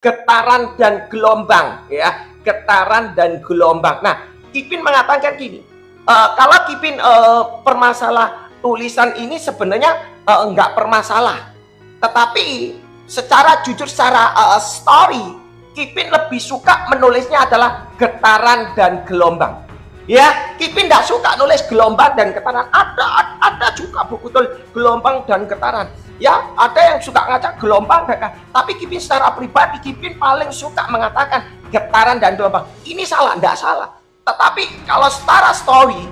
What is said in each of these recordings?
getaran dan gelombang, ya, getaran dan gelombang. Nah, Kipin mengatakan gini, kalau Kipin permasalah tulisan ini sebenarnya enggak permasalah, tetapi secara jujur, secara story, Kipin lebih suka menulisnya adalah getaran dan gelombang. Ya, Kipin tidak suka nulis gelombang dan getaran. Ada juga buku tulis gelombang dan getaran. Ya, ada yang suka ngajak gelombang dan getaran. Tapi Kipin secara pribadi, Kipin paling suka mengatakan getaran dan gelombang. Ini salah, tidak salah. Tetapi kalau secara story,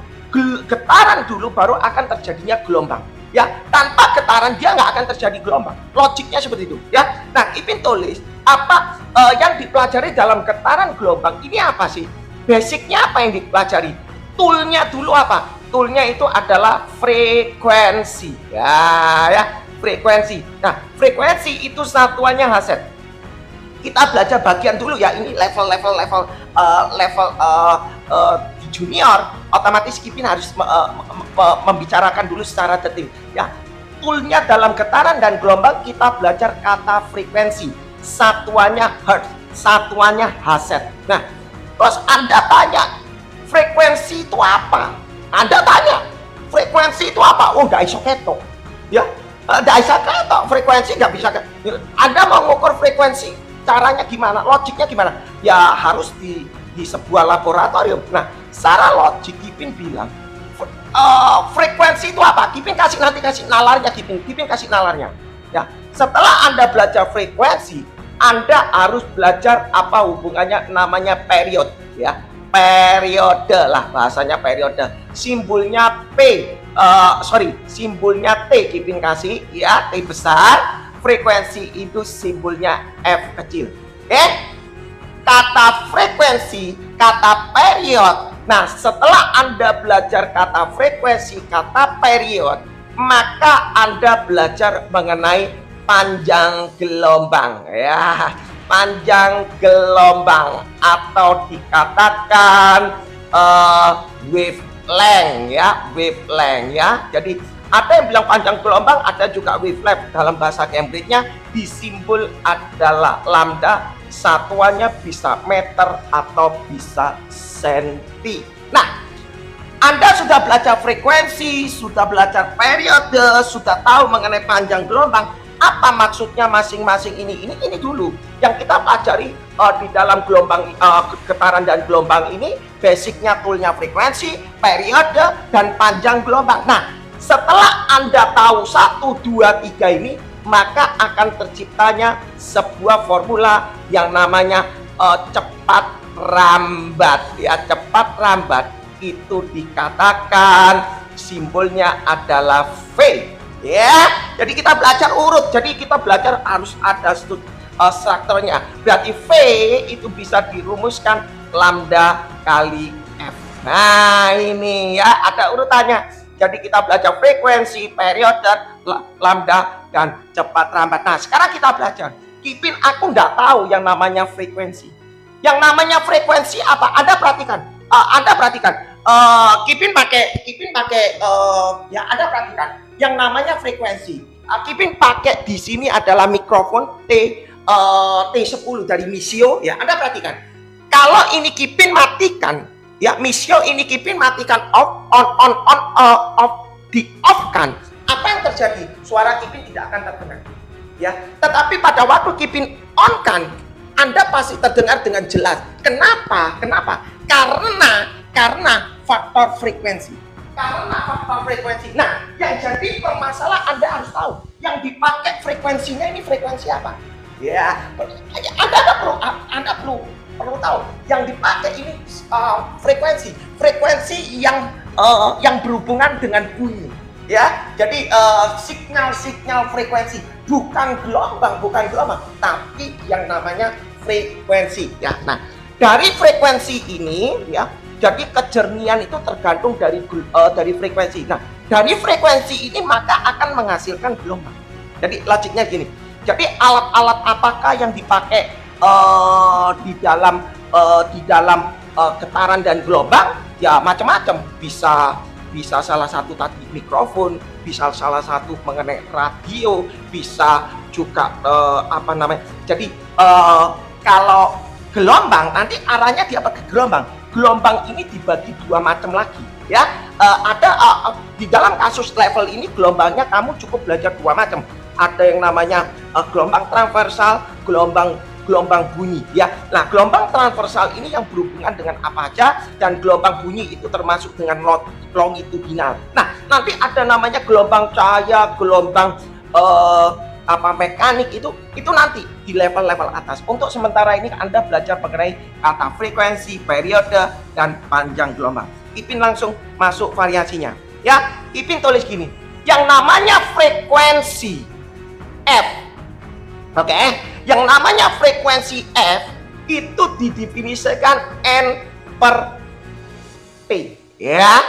getaran dulu baru akan terjadinya gelombang. Ya, tanpa getaran dia nggak akan terjadi gelombang. Logiknya seperti itu. Ya, nah Kipin tulis apa yang dipelajari dalam getaran gelombang ini apa sih? Basicnya apa yang dipelajari? Toolnya dulu apa? Toolnya itu adalah frekuensi. Ya, frekuensi. Nah, frekuensi itu satuannya Hertz. Kita belajar bagian dulu ya. Ini level di junior. Otomatis Kipin harus membicarakan dulu secara detail. Ya, toolnya dalam getaran dan gelombang kita belajar kata frekuensi. Satuannya Hertz, satuannya Hertz. Nah, terus Anda tanya, frekuensi itu apa? Anda tanya, frekuensi itu apa? Oh, nggak bisa ketok. Ya, nggak bisa ketok. Frekuensi nggak bisa ketok. Anda mau ngukur frekuensi, caranya gimana? Logiknya gimana? Ya harus di sebuah laboratorium. Nah, secara logik Kipin bilang, frekuensi itu apa? Kipin kasih nalarnya. Kipin kasih nalarnya. Ya, setelah Anda belajar frekuensi, Anda harus belajar apa hubungannya namanya periode, ya. Periode lah bahasanya, periode. Simbolnya simbolnya T Kipin kasih, ya, T besar. Frekuensi itu simbolnya F kecil. Kata frekuensi, kata periode. Nah, setelah Anda belajar kata frekuensi, kata periode, maka Anda belajar mengenai panjang gelombang, ya, panjang gelombang atau dikatakan wavelength, ya, wavelength, ya. Jadi ada yang bilang panjang gelombang, ada juga wavelength. Dalam bahasa Cambridge-nya disimbol adalah lambda, satuannya bisa meter atau bisa senti. Nah, Anda sudah belajar frekuensi, sudah belajar periode, sudah tahu mengenai panjang gelombang. Apa maksudnya masing-masing ini dulu yang kita pelajari di dalam gelombang, getaran dan gelombang ini. Basicnya toolnya frekuensi, periode, dan panjang gelombang. Nah, setelah Anda tahu 1, 2, 3 ini, maka akan terciptanya sebuah formula yang namanya cepat rambat, ya. Cepat rambat itu dikatakan simbolnya adalah V. Ya, jadi kita belajar urut. Jadi kita belajar harus ada strukturnya. Berarti V itu bisa dirumuskan lambda kali F. Nah, ini ya ada urutannya. Jadi kita belajar frekuensi, periode, lambda, dan cepat rambat. Nah, sekarang kita belajar. Kipin, aku nggak tahu yang namanya frekuensi. Yang namanya frekuensi apa? Anda perhatikan. Kipin pakai ya, Anda perhatikan. Yang namanya frekuensi. Kipin pakai di sini adalah mikrofon T10 dari Misio, ya. Anda perhatikan. Kalau ini Kipin matikan, ya, Misio ini Kipin matikan off, di off kan. Apa yang terjadi? Suara Kipin tidak akan terdengar. Ya, tetapi pada waktu Kipin on kan, Anda pasti terdengar dengan jelas. Kenapa? Karena faktor frekuensi. Nah, yang jadi permasalahan Anda harus tahu, yang dipakai frekuensinya ini frekuensi apa? Ya, Anda perlu tahu, yang dipakai ini frekuensi yang berhubungan dengan bunyi. Ya, jadi signal frekuensi, bukan gelombang, tapi yang namanya frekuensi. Ya, nah dari frekuensi ini, ya. Jadi kejernihan itu tergantung dari frekuensi. Nah, dari frekuensi ini maka akan menghasilkan gelombang. Jadi logiknya gini. Jadi alat-alat apakah yang dipakai di dalam getaran dan gelombang? Ya macam-macam. Bisa salah satu tadi mikrofon, bisa salah satu mengenai radio, bisa juga Jadi kalau gelombang nanti arahnya dia pakai gelombang. Gelombang ini dibagi dua macam lagi ya. Di dalam kasus level ini gelombangnya kamu cukup belajar dua macam. Ada yang namanya gelombang transversal, gelombang bunyi ya. Nah, gelombang transversal ini yang berhubungan dengan apa aja, dan gelombang bunyi itu termasuk dengan longitudinal. Nah, nanti ada namanya gelombang cahaya, gelombang mekanik, itu nanti di level-level atas. Untuk sementara ini Anda belajar mengenai kata frekuensi, periode, dan panjang gelombang. Ipin langsung masuk variasinya ya. Ipin tulis gini, yang namanya frekuensi F, oke, yang namanya frekuensi F itu didefinisikan N per T ya,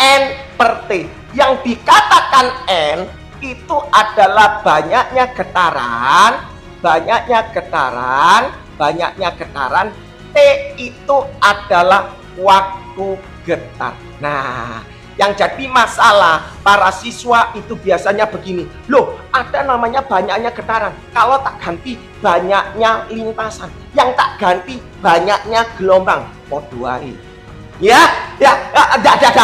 N per T. Yang dikatakan N itu adalah banyaknya getaran, T itu adalah waktu getar. Nah, yang jadi masalah para siswa itu biasanya begini, loh ada namanya banyaknya getaran, kalau tak ganti banyaknya lintasan, yang tak ganti banyaknya gelombang.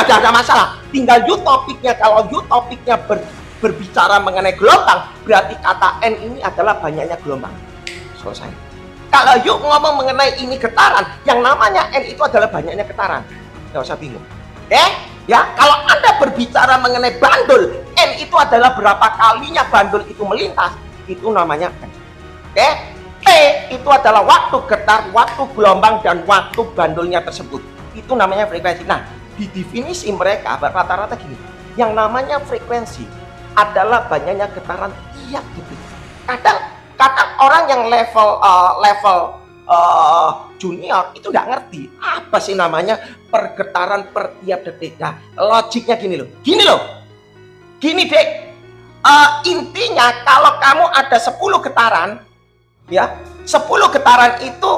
Ada masalah. Tinggal topiknya. Kalau topiknya berbicara mengenai gelombang, berarti kata N ini adalah banyaknya gelombang. Selesai. Kalau ngomong mengenai ini getaran, yang namanya N itu adalah banyaknya getaran. Nggak usah bingung. Ya, kalau Anda berbicara mengenai bandul, N itu adalah berapa kalinya bandul itu melintas, itu namanya N. T itu adalah waktu getar, waktu gelombang, dan waktu bandulnya tersebut. Itu namanya frekuensi. Nah, di definisi mereka rata-rata gini, yang namanya frekuensi adalah banyaknya getaran tiap detik. Kadang orang yang level junior itu nggak ngerti apa sih namanya pergetaran per tiap detik. Nah, logiknya gini loh, dek, intinya kalau kamu ada 10 getaran ya, 10 getaran itu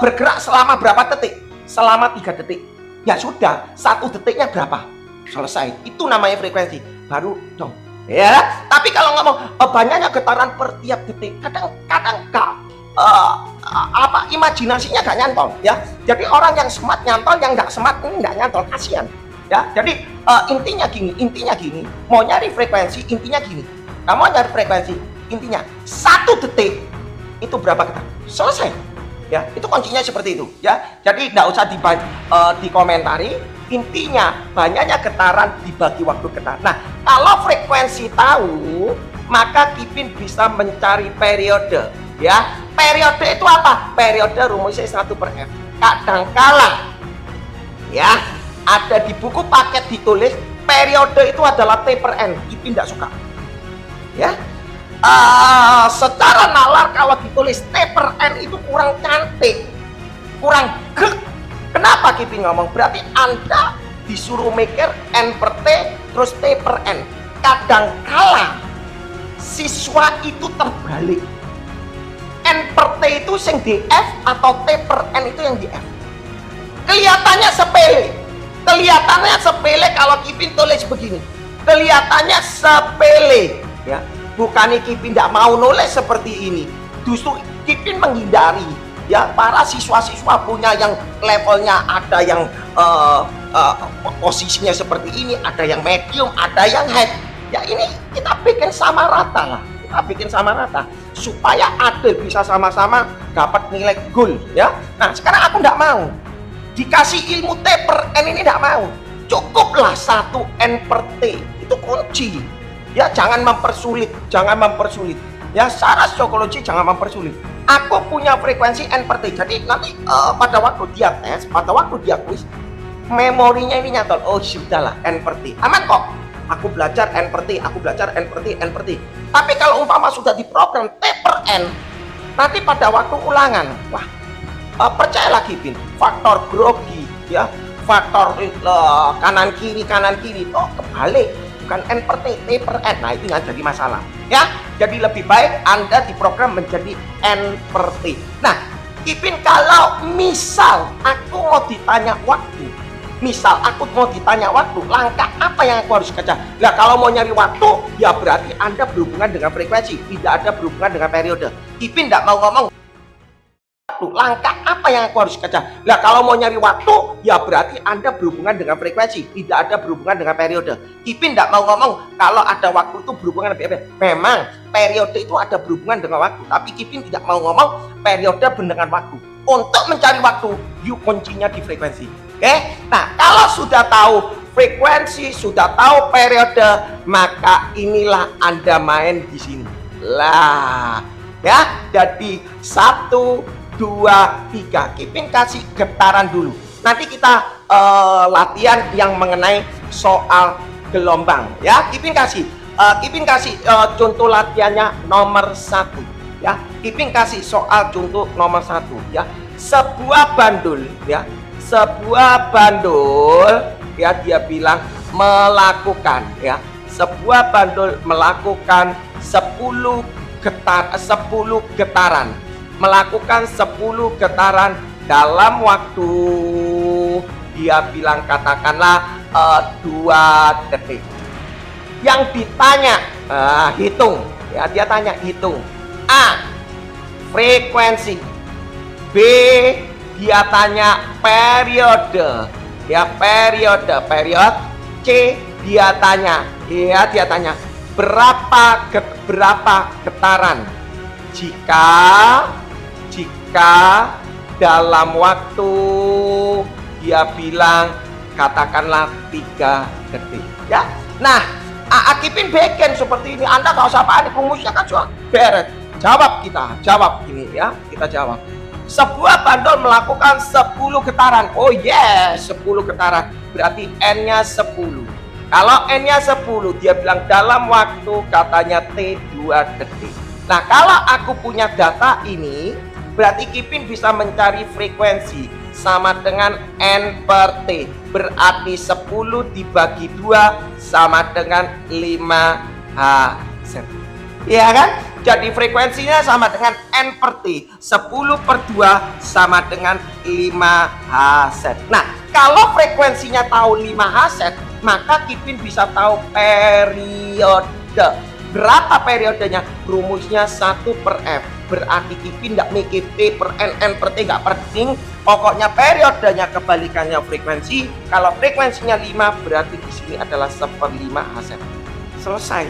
bergerak selama berapa detik? Selama 3 detik. Ya sudah, 1 detiknya berapa? Selesai. Itu namanya frekuensi. Baru dong ya. Tapi kalau ngomong banyaknya getaran per tiap detik, kadang nggak imajinasinya gak nyantol ya. Jadi orang yang smart nyantol, yang nggak smart ini nggak nyantol, kasihan ya. Jadi intinya gini, mau nyari frekuensi, intinya gini, kamu nyari frekuensi, intinya 1 detik itu berapa getaran, selesai ya. Itu kuncinya seperti itu ya. Jadi nggak usah dikomentari, intinya banyaknya getaran dibagi waktu getar. Nah, kalau frekuensi tahu, maka Kipin bisa mencari periode ya. Periode itu apa? Periode rumusnya 1/F. Kadangkala ya, ada di buku paket ditulis periode itu adalah T/N. Kipin tidak suka ya. Secara nalar kalau ditulis T/N itu kurang cantik, kurang gek. Kenapa Kipin ngomong? Berarti Anda disuruh mikir N per T terus T/N. Kadangkala siswa itu terbalik, N per T itu yang di F atau T/N itu yang di F. Kelihatannya sepele kalau Kipin tulis begini, kelihatannya sepele ya. Bukannya Kipin tidak mau nulis seperti ini, justru Kipin menghindari ya. Para siswa-siswa punya yang levelnya, ada yang posisinya seperti ini, ada yang medium, ada yang high ya. Ini kita bikin sama rata lah, supaya adil, bisa sama-sama dapat nilai goal ya. Nah, sekarang aku tidak mau dikasih ilmu T/N ini, tidak mau. Cukuplah 1 N per T, itu kunci ya. Jangan mempersulit ya. Secara psikologi jangan mempersulit. Aku punya frekuensi N per T, jadi nanti pada waktu dia tes, pada waktu dia kuis, memorinya ini nyantol. Oh sudahlah, N per T aman kok. Aku belajar N per T, N per T. Tapi kalau umpama sudah diprogram T/N, nanti pada waktu ulangan, wah, percayalah Kipin, faktor grogi ya, faktor kanan kiri, oh kebalik, bukan N per T, T/N. Nah, itu nggak jadi masalah ya. Jadi lebih baik Anda diprogram menjadi N per T. Nah, Kipin kalau misal aku mau ditanya waktu, langkah apa yang aku harus kerja? Nah, kalau mau nyari waktu, ya berarti Anda berhubungan dengan frekuensi, tidak ada berhubungan dengan periode. Kipin tidak mau ngomong waktu. Langkah apa yang aku harus kejar? Nah, kalau mau nyari waktu, ya berarti Anda berhubungan dengan frekuensi, tidak ada berhubungan dengan periode. Kipin tidak mau ngomong kalau ada waktu itu berhubungan dengan periode. Memang periode itu ada berhubungan dengan waktu, tapi Kipin tidak mau ngomong periode dengan waktu. Untuk mencari waktu, yuk kuncinya di frekuensi. Oke? Nah, kalau sudah tahu frekuensi, sudah tahu periode, maka inilah Anda main di sini. Lah, ya, jadi 1, 2, 3. Kipin kasih getaran dulu. Nanti kita latihan yang mengenai soal gelombang, ya. Kipin kasih contoh latihannya nomor 1, ya. Kipin kasih soal contoh nomor 1, ya. Sebuah bandul, ya. Sebuah bandul, ya, dia bilang melakukan, ya. Sebuah bandul melakukan 10 getaran, melakukan 10 getaran dalam waktu, dia bilang katakanlah 2 detik. Yang ditanya hitung, ya, dia tanya hitung. A, frekuensi. B, dia tanya periode, ya, periode. C, dia tanya berapa getaran jika dalam waktu, dia bilang katakanlah 3 detik, ya. Nah, Kipin bikin seperti ini. Anda gak usah panik, rumusnya kan sudah beres. Jawab ini, ya, kita jawab. Sebuah bandul melakukan 10 getaran. Oh yes, 10 getaran berarti N-nya 10. Kalau N-nya 10, dia bilang dalam waktu katanya T2 detik. Nah, kalau aku punya data ini, berarti Kipin bisa mencari frekuensi sama dengan N per T. Berarti 10 dibagi 2 sama dengan 5 Hz. Iya kan? Jadi frekuensinya sama dengan N per T. 10 per 2 sama dengan 5 Hz. Nah, kalau frekuensinya tahu 5 Hz, maka Kipin bisa tahu periode. Berapa periodenya? Rumusnya 1 per F. Berarti Kipin tidak mikir T per N, N per T, nggak penting. Pokoknya periodenya kebalikannya frekuensi. Kalau frekuensinya 5, berarti di sini adalah 1/5 Hz. Selesai.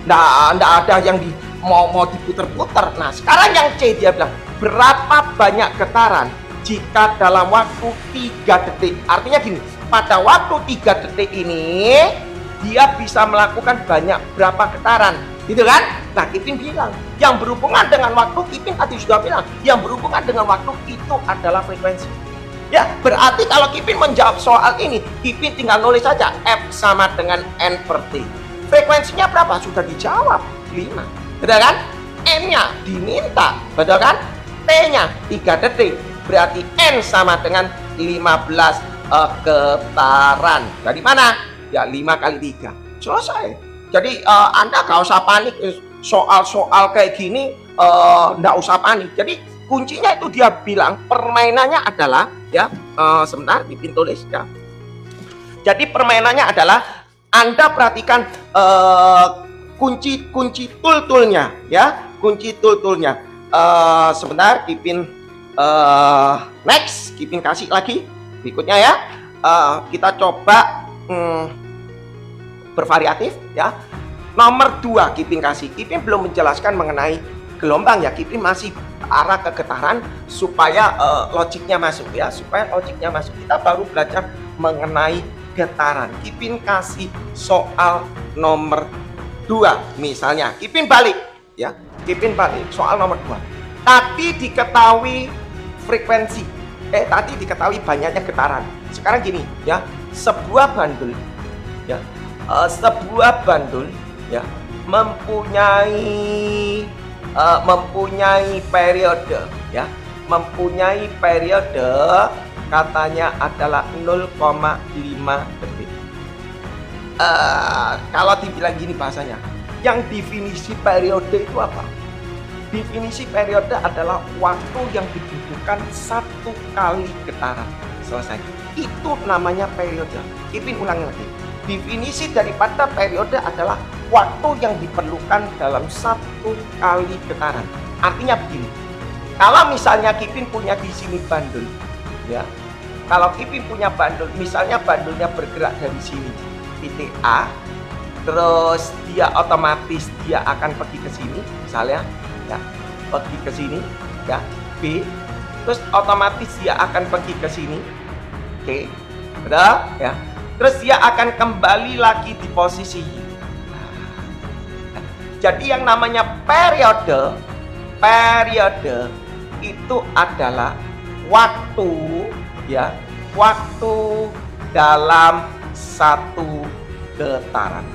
Nggak ada yang mau diputer-puter. Nah, sekarang yang C, dia bilang berapa banyak getaran jika dalam waktu 3 detik. Artinya gini, pada waktu 3 detik ini dia bisa melakukan berapa getaran, gitu kan? Nah, Kipin bilang yang berhubungan dengan waktu, Kipin tadi sudah bilang yang berhubungan dengan waktu itu adalah frekuensi. Ya, berarti kalau Kipin menjawab soal ini, Kipin tinggal nulis saja F sama dengan N per T. Frekuensinya berapa? Sudah dijawab, 5. Betul kan? N-nya diminta, betul kan? T-nya 3 detik. Berarti N sama dengan 15 getaran. Dari mana? Ya, 5 kali 3. Selesai. Jadi Anda gak usah panik soal-soal kayak gini, nggak usah panik. Jadi kuncinya itu dia bilang permainannya adalah, ya, sebentar Kipin tulis, ya. Jadi permainannya adalah Anda perhatikan kunci tool-toolnya, ya, kunci tool-toolnya. Sebentar Kipin next, Kipin kasih lagi berikutnya, ya. Kita coba bervariatif, ya. Nomor 2 Kipin kasih. Kipin belum menjelaskan mengenai gelombang, ya. Kipin masih arah ke getaran supaya logiknya masuk, ya, supaya logiknya masuk. Kita baru belajar mengenai getaran. Kipin kasih soal nomor 2 misalnya. Kipin balik, ya. Kipin balik soal nomor 2. Tadi diketahui frekuensi, tadi diketahui banyaknya getaran. Sekarang gini, ya, sebuah bandul, ya, ya, mempunyai periode, ya, mempunyai periode katanya adalah 0,5 detik. Kalau dibilang gini bahasanya, yang definisi periode itu apa? Definisi periode adalah waktu yang dibutuhkan 1 kali getaran. Selesai. Itu namanya periode. Kipin ulangi lagi. Definisi daripada periode adalah waktu yang diperlukan dalam 1 kali getaran. Artinya begini, Kalau misalnya Kipin punya di sini bandul, ya. Kalau Kipin punya bandul, misalnya bandulnya bergerak dari sini, titik A, terus dia otomatis dia akan pergi ke sini, misalnya, ya, pergi ke sini, ya, B, terus otomatis dia akan pergi ke sini, oke, udah, ya. Terus dia akan kembali lagi di posisi Y. Jadi yang namanya periode itu adalah waktu, ya, waktu dalam satu getaran,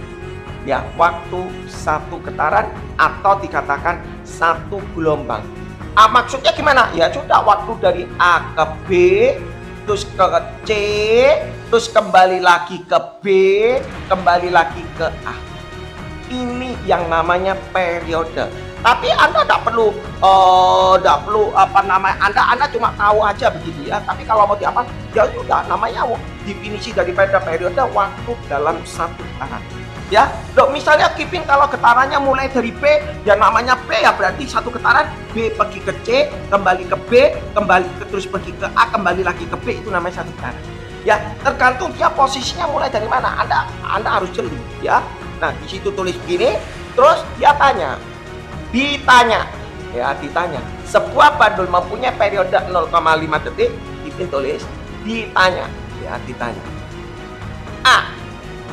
ya, waktu satu getaran atau dikatakan satu gelombang. Maksudnya gimana? Ya sudah, waktu dari A ke B, terus ke C, terus kembali lagi ke B, kembali lagi ke A. Ini yang namanya periode. Tapi Anda tidak perlu, Anda cuma tahu aja begitu ya. Tapi kalau mau diapa, ya sudah, namanya definisi daripada periode waktu dalam satu getaran. Ya, loh, misalnya Kipin kalau getarannya mulai dari B, ya namanya B, ya berarti satu getaran, B pergi ke C, kembali ke B, kembali terus pergi ke A, kembali lagi ke B, itu namanya satu getaran. Ya, tergantung dia posisinya mulai dari mana. Anda harus jeli, ya. Nah, di situ tulis begini, terus dia ditanya, sebuah bandul mempunyai periode 0,5 detik, Kipin tulis ditanya, ya, ditanya. A,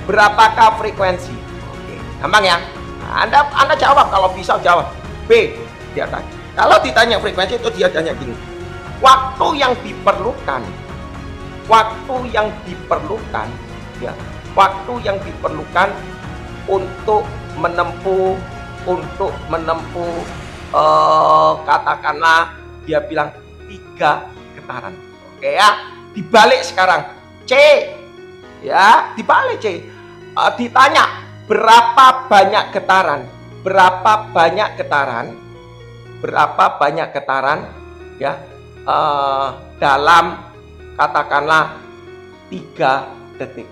berapakah frekuensi? Oke, gampang ya. Nah, Anda jawab, kalau bisa jawab. B, dia tanya. Kalau ditanya frekuensi itu dia tanya gini. Waktu yang diperlukan, ya, waktu yang diperlukan untuk menempuh katakanlah dia bilang 3 getaran. Oke ya, dibalik sekarang C, ya, dibalik C. Ditanya berapa banyak getaran ya, dalam katakanlah 3 detik.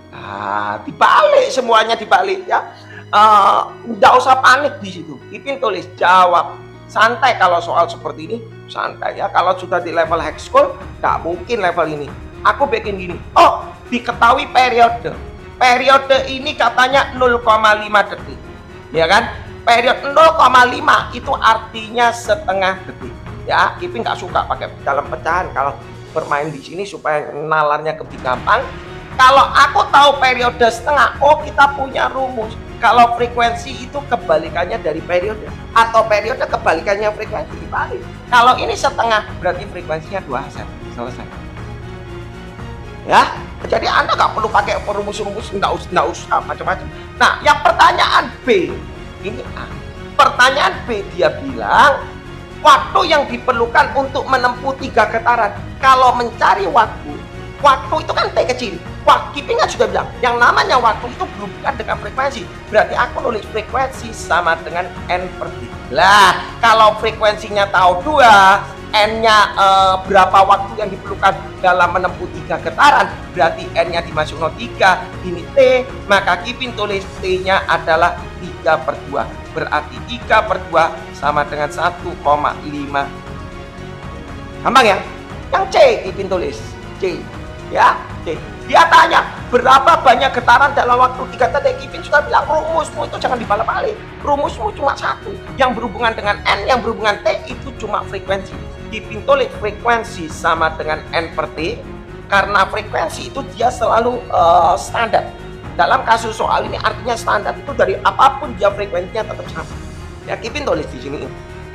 Dibalik, semuanya dibalik ya. Nggak usah panik di situ. Kipin tulis jawab santai. Kalau soal seperti ini santai ya. Kalau sudah di level high school nggak mungkin level ini. Aku bikin gini. Oh, diketahui periode ini katanya 0,5 detik, ya kan? Periode 0,5 itu artinya setengah detik. Ya, Kipin nggak suka pakai dalam pecahan kalau bermain di sini supaya nalarnya lebih gampang. Kalau aku tahu periode setengah, oh kita punya rumus. Kalau frekuensi itu kebalikannya dari periode, atau periode kebalikannya frekuensi, dibalik. Kalau ini setengah, berarti frekuensinya 2 Hz. Selesai. Ya, jadi Anda nggak perlu pakai rumus-rumus, nggak usah macam-macam. Nah, yang pertanyaan B, ini A. Pertanyaan B, dia bilang waktu yang diperlukan untuk menempuh 3 getaran. Kalau mencari waktu itu kan T kecil. Wah, Kipin kan sudah bilang, yang namanya waktu itu berhubungan dengan frekuensi. Berarti aku nulis frekuensi sama dengan N per T. Lah, kalau frekuensinya tahu 2, N-nya berapa waktu yang diperlukan dalam menempuh 3 getaran, berarti N-nya dimasukkan 3, ini T, maka Kipin tulis T-nya adalah 3/2. Berarti 3/2 sama dengan 1,5. Gampang ya? Yang C Kipin tulis C, ya, C. Dia tanya berapa banyak getaran dalam waktu 3 detik. Kipin sudah bilang rumusmu itu jangan dibalik-balik. Rumusmu cuma satu, yang berhubungan dengan N, yang berhubungan T itu cuma frekuensi. Kipin tulis frekuensi sama dengan N per T, karena frekuensi itu dia selalu standar. Dalam kasus soal ini artinya standar itu dari apapun dia frekuensinya tetap sama. Ya, Kipin tulis di sini.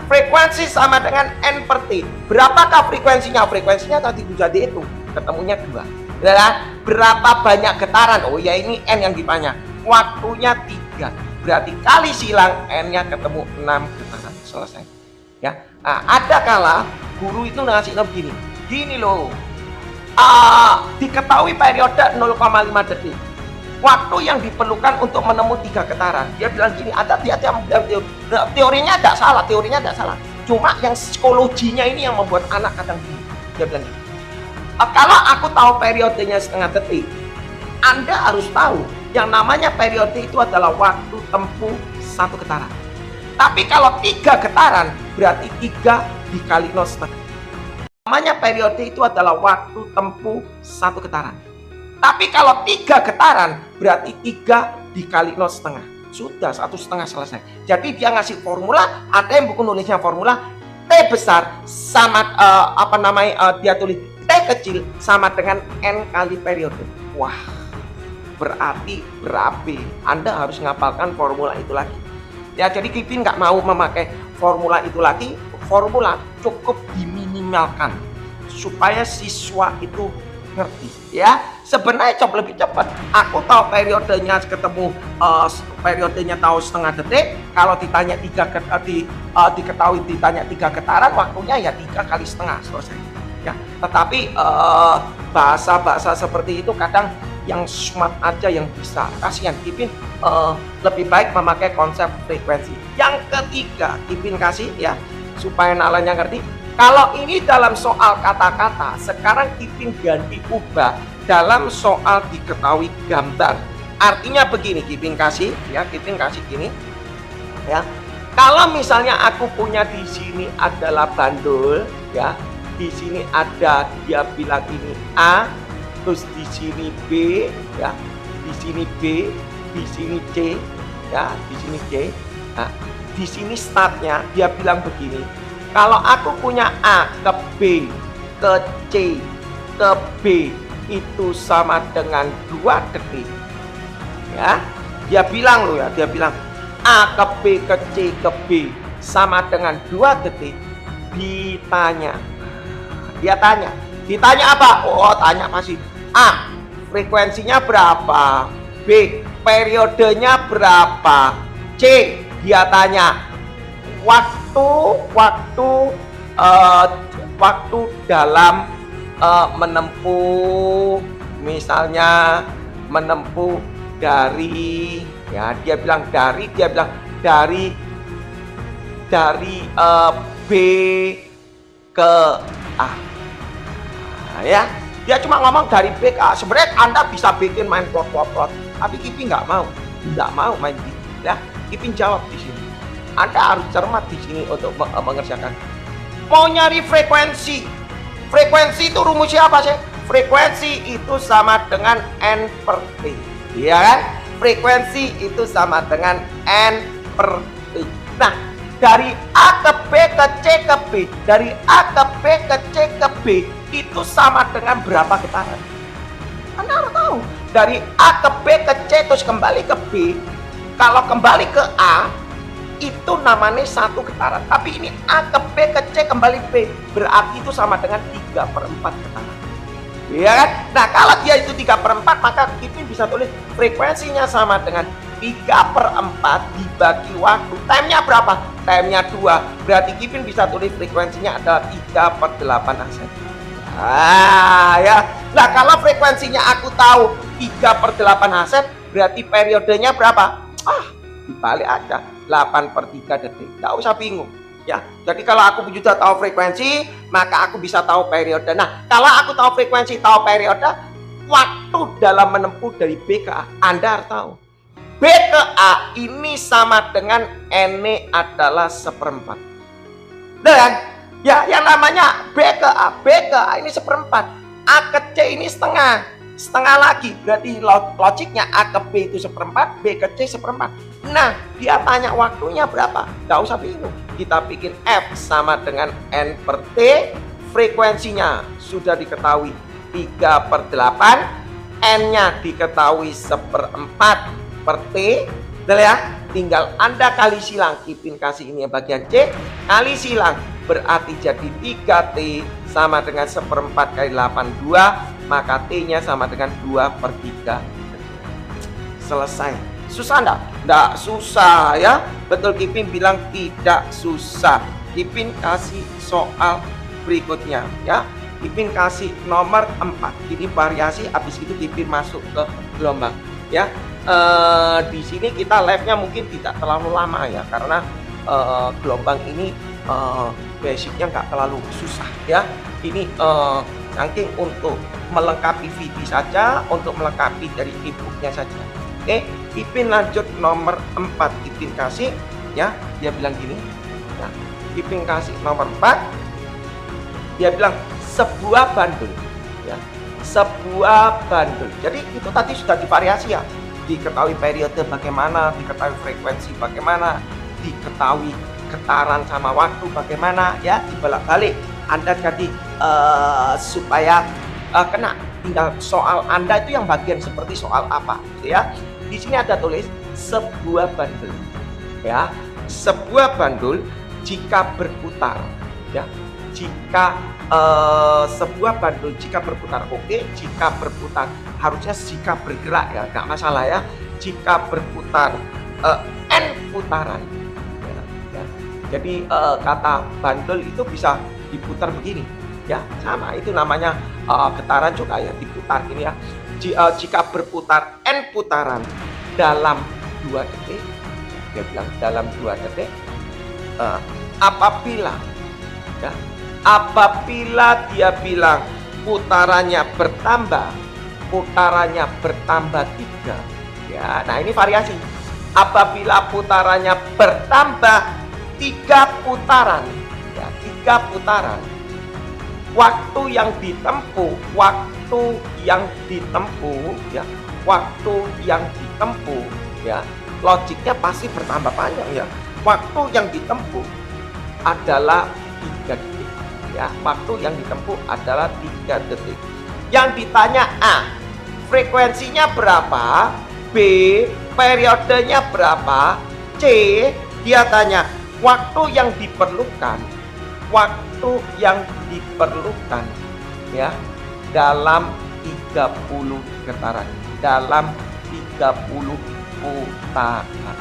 Frekuensi sama dengan N per T. Berapakah frekuensinya? Frekuensinya tadi sudah dihitung, ketemunya 2. Ya, berapa banyak getaran? Oh ya, ini N yang ditanya. Waktunya 3. Berarti kali silang N-nya ketemu 6 getaran. Selesai. Ya. Nah, ada kala guru itu ngasih begini. Gini loh. Diketahui periode 0,5 detik. Waktu yang diperlukan untuk menempuh 3 getaran. Dia bilang gini, teorinya tidak salah. Cuma yang psikologinya ini yang membuat anak kadang gini. Dia bilang gini. Kalau aku tahu periodenya setengah detik, Anda harus tahu yang namanya periode itu adalah waktu tempuh 1 getaran. Tapi kalau 3 getaran, berarti 3 dikali 0,5. Namanya periode itu adalah waktu tempuh 1 getaran. Tapi kalau 3 getaran berarti 3 dikali 0,5. Sudah 1,5 selesai. Jadi dia ngasih formula, ada yang buku nulisnya formula T besar sama dia tulis T kecil sama dengan N kali periode. Wah, berarti berapi. Anda harus ngapalkan formula itu lagi. Ya, jadi Kipin nggak mau memakai formula itu lagi. Formula cukup diminimalkan supaya siswa itu ngerti. Ya, sebenarnya coba lebih cepat. Aku tahu periodenya ketemu periodenya tahu setengah detik. Kalau ditanya diketahui ditanya 3 getaran, waktunya ya 3 kali setengah selesai. Ya, tetapi bahasa seperti itu kadang yang smart aja yang bisa. Kasihan Kipin lebih baik memakai konsep frekuensi. Yang ketiga Kipin kasih ya supaya nalanya ngerti. Kalau ini dalam soal kata-kata, sekarang Kipin ganti ubah dalam soal diketahui gambar. Artinya begini, Kipin kasih ya, Kipin kasih gini ya. Kalau misalnya aku punya di sini adalah bandul ya, di sini ada dia bilang ini A, terus di sini B ya, di sini B, di sini C ya, di sini C. Nah, di sini startnya dia bilang begini. Kalau aku punya A ke B ke C ke B itu sama dengan 2 detik. Ya, dia bilang loh ya, dia bilang A ke B ke C ke B sama dengan 2 detik. Ditanya apa? Oh, tanya pasti A, frekuensinya berapa? B, periodenya berapa? C, dia tanya waktu dalam menempuh, misalnya menempuh dari ya, dia bilang dari B ke A. Nah, ya, dia cuma ngomong dari B ke A. Sebenarnya Anda bisa bikin main plot, tapi Kipin nggak mau main gitu. Ya, Kipin jawab di sini. Anda harus cermat di sini untuk mengerjakan. Mau nyari frekuensi. Frekuensi itu rumusnya apa sih? Frekuensi itu sama dengan N per T. Iya kan? Frekuensi itu sama dengan N per T. Nah, dari A ke B ke C ke B, dari A ke B ke C ke B itu sama dengan berapa getaran? Anda harus tahu. Dari A ke B ke C terus kembali ke B. Kalau kembali ke A itu namanya 1 getaran. Tapi ini A ke B ke C kembali B, berarti itu sama dengan 3/4 getaran. Iya kan? Nah, kalau dia itu 3/4, maka Kipin bisa tulis frekuensinya sama dengan 3/4 dibagi waktu. Time-nya berapa? Time-nya 2. Berarti Kipin bisa tulis frekuensinya adalah 3/8 aset. Ah, ya. Nah, kalau frekuensinya aku tahu 3/8 aset, berarti periodenya berapa? Dibalik aja, 8/3 detik. Nggak usah bingung. Ya, jadi kalau aku sudah tahu frekuensi, maka aku bisa tahu periode. Nah, kalau aku tahu frekuensi, tahu periode, waktu dalam menempuh dari B ke A, Anda harus tahu. B ke A ini sama dengan N adalah 1/4. Dan ya, yang namanya B ke A ini 1/4. A ke C ini setengah lagi. Berarti logiknya A ke B itu 1/4, B ke C 1/4. Nah, dia tanya waktunya berapa? Nggak usah bingung. Kita bikin F sama dengan N per T. Frekuensinya sudah diketahui 3/8. N-nya diketahui 1/4 per T. Betul ya? Tinggal Anda kali silang. Kipin kasih ini bagian C. Kali silang. Berarti jadi 3T sama dengan 1/4 kali 82. Maka T-nya sama dengan 2/3. Selesai. Susah enggak? Enggak susah ya. Betul, Kipin bilang tidak susah. Kipin kasih soal berikutnya ya. Kipin kasih nomor 4. Ini variasi, habis itu Kipin masuk ke gelombang ya. Di sini kita live-nya mungkin tidak terlalu lama ya, karena gelombang ini basicnya nggak terlalu susah ya. Ini saking untuk melengkapi video saja, untuk melengkapi dari e-booknya saja. Oke, Kipin lanjut nomor 4. Kipin kasih ya, dia bilang gini ya, Kipin kasih nomor 4. Dia bilang sebuah bandul, ya, sebuah bandul. Jadi itu tadi sudah divariasi ya, diketahui periode bagaimana, diketahui frekuensi bagaimana, diketahui getaran sama waktu bagaimana, ya, dibolak-balik. Anda jadi supaya kena. Tinggal soal Anda itu yang bagian seperti soal apa, gitu ya. Di sini ada tulis sebuah bandul, ya, sebuah bandul jika berputar, ya, jika sebuah bandul jika berputar, oke, jika berputar harusnya jika bergerak ya, nggak masalah ya. Jika berputar n putaran, ya, ya. Jadi kata bandul itu bisa diputar begini, ya, sama itu namanya getaran juga ya, diputar ini ya. Jika berputar n putaran dalam 2 detik, dia bilang dalam 2 detik, apabila, ya, apabila dia bilang putarannya bertambah 3, ya, nah ini variasi. Apabila putarannya bertambah 3 putaran, ya, 3 putaran, waktu yang ditempuh, ya, logiknya pasti bertambah panjang ya. Waktu yang ditempuh adalah 3 detik, ya. Waktu yang ditempuh adalah 3 detik. Yang ditanya A, frekuensinya berapa? B, periodenya berapa? C, dia tanya waktu yang diperlukan, ya, dalam 30 getaran, dalam 30 putaran,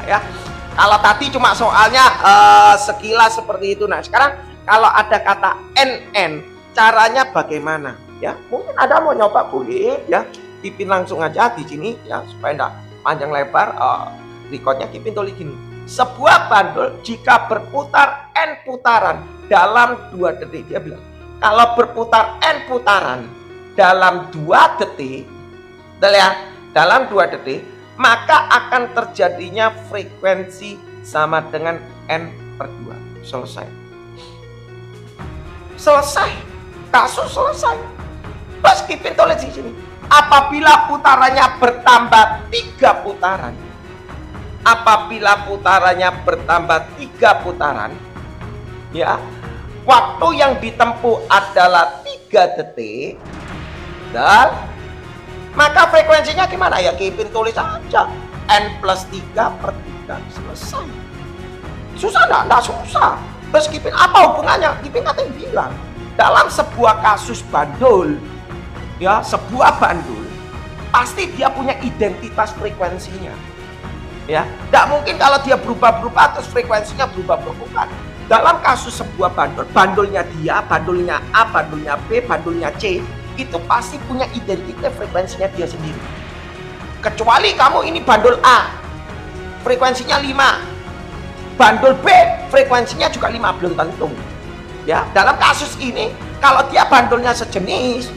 ya. Kalau tadi cuma soalnya sekilas seperti itu. Nah, sekarang kalau ada kata NN, caranya bagaimana, ya? Mungkin ada mau nyoba, boleh ya. Kipin langsung aja di sini ya, supaya enggak panjang lebar. Recordnya Kipin tulis gini. Sebuah bandul jika berputar N putaran dalam 2 detik, dia bilang kalau berputar N putaran dalam 2 detik, dalam 2 detik, maka akan terjadinya frekuensi sama dengan N/2. Selesai. Kasus selesai. Terus Kipin tulis di sini, apabila putarannya bertambah 3 putaran, ya, waktu yang ditempuh adalah 3 detik, dan maka frekuensinya gimana ya? Kipin tulis aja N+3/3, selesai. Susah enggak susah. Terus Kipin apa hubungannya? Kipin katanya bilang dalam sebuah kasus bandul, ya, sebuah bandul pasti dia punya identitas frekuensinya, ya. Tidak mungkin kalau dia berubah-berubah terus frekuensinya berubah-berubah. Dalam kasus sebuah bandul, bandulnya dia, bandulnya A, bandulnya B, bandulnya C, itu pasti punya identitas frekuensinya dia sendiri. Kecuali kamu ini bandul A, frekuensinya 5, bandul B, frekuensinya juga 5, belum tentu. Ya, dalam kasus ini kalau dia bandulnya sejenis,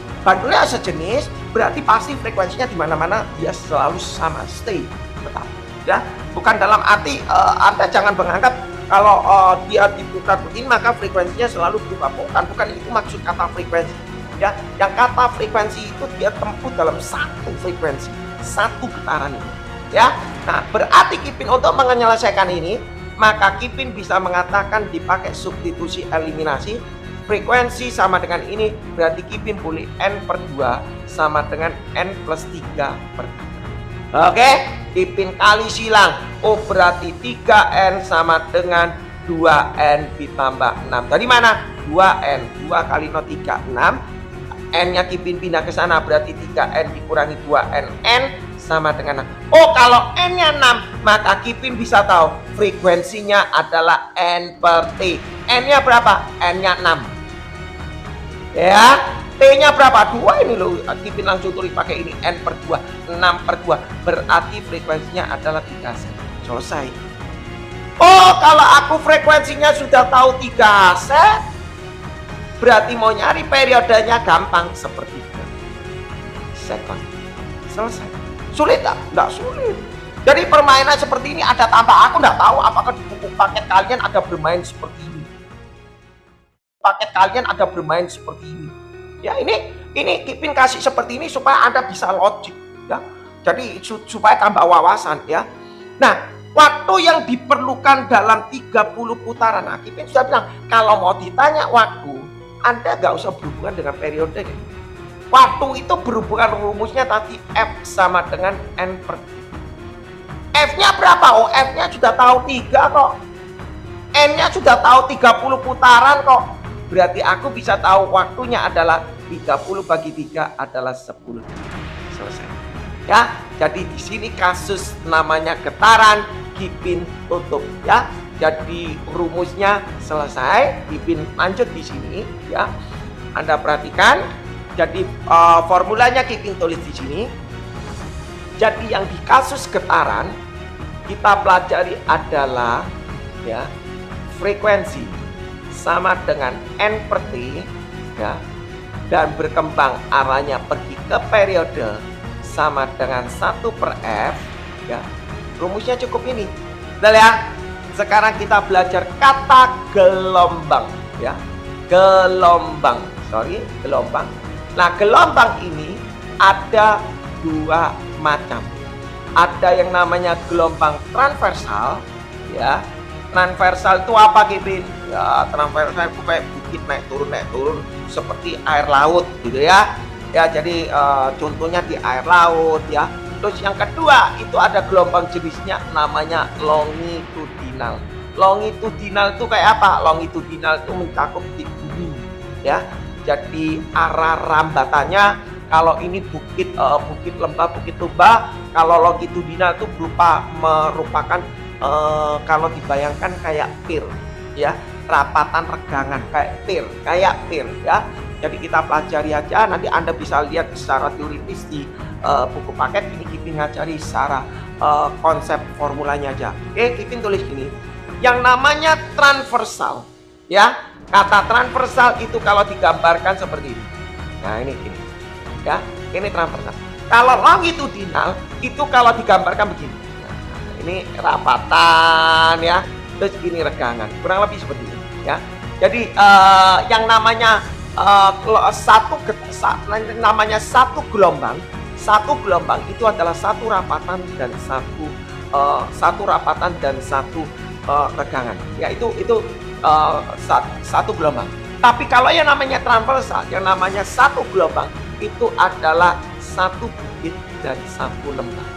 berarti pasti frekuensinya di mana-mana dia selalu sama, stay, tetap. Ya, bukan dalam arti Anda jangan menganggap kalau dia diputar begini maka frekuensinya selalu berubah. Bukan itu maksud kata frekuensi. Ya, yang kata frekuensi itu dia tempuh dalam satu frekuensi, satu getaran ini. Ya, nah berarti Kipin untuk menyelesaikan ini, maka Kipin bisa mengatakan dipakai substitusi eliminasi. Frekuensi sama dengan ini, berarti Kipin boleh N/2 sama dengan N+3/3. Oke, Kipin kali silang. Oh, berarti 3N sama dengan 2N ditambah 6. Dari mana? 2N. 2 kali 0, 3, 6. N-nya Kipin pindah ke sana, berarti 3N dikurangi 2N. N sama dengan 6. Oh, kalau N-nya 6, maka Kipin bisa tahu frekuensinya adalah N/T. N-nya berapa? N-nya 6. Ya, T-nya berapa? 2 ini loh. Kipin langsung tulis pakai ini, N/2, 6/2. Berarti frekuensinya adalah 3 set. Selesai. Oh, kalau aku frekuensinya sudah tahu 3 set, berarti mau nyari periodenya gampang, seperti sekon. Selesai. Sulit tak? Nggak sulit. Jadi permainan seperti ini ada tambah. Aku nggak tahu apakah di buku paket kalian ada bermain seperti ini. paket kalian ada bermain seperti ini. Ya, ini Kipin kasih seperti ini supaya Anda bisa logik ya. Jadi supaya tambah wawasan ya. Nah, waktu yang diperlukan dalam 30 putaran. Nah, Kipin sudah bilang kalau mau ditanya waktu, Anda nggak usah berhubungan dengan periode. Waktu itu berhubungan rumusnya tadi F sama dengan N per T. F-nya berapa? Oh, F-nya sudah tahu 3 kok. N-nya sudah tahu 30 putaran kok. Berarti aku bisa tahu waktunya adalah 30 bagi 3 adalah 10. Selesai. Ya, jadi di sini kasus namanya getaran, Kipin tutup ya. Jadi rumusnya selesai. Kipin lanjut di sini ya. Anda perhatikan. Jadi formulanya Kipin tulis di sini. Jadi yang di kasus getaran kita pelajari adalah ya frekuensi sama dengan N per T ya, dan berkembang arahnya pergi ke periode sama dengan 1 per F ya. Rumusnya cukup ini. Udah ya. Sekarang kita belajar kata gelombang ya. Gelombang. Nah, gelombang ini ada 2 macam. Ada yang namanya gelombang transversal ya. Transversal itu apa, Kipin? Ya, transversal itu kayak bukit naik turun seperti air laut gitu ya. Ya, jadi contohnya di air laut ya. Terus yang kedua itu ada gelombang jenisnya namanya longitudinal. Longitudinal itu kayak apa? Longitudinal itu mencakup di bumi ya. Jadi arah rambatannya kalau ini bukit lembah, bukit tuba, kalau longitudinal itu merupakan kalau dibayangkan kayak pir ya, rapatan regangan kayak pir ya. Jadi kita pelajari aja, nanti Anda bisa lihat secara teoritis di buku paket ini. Kipin ngajari secara konsep formulanya aja. Oke, Kipin tulis gini. Yang namanya transversal ya. Kata transversal itu kalau digambarkan seperti ini. Nah, ini ya, ini transversal. Kalau longitudinal itu kalau digambarkan begini. Nah, ini rapatan ya, terus ini regangan, kurang lebih seperti ini ya. Jadi yang namanya satu gelombang itu adalah satu rapatan dan satu regangan ya. Itu satu gelombang. Tapi kalau yang namanya transversal, yang namanya satu gelombang itu adalah satu bukit dan satu lembah.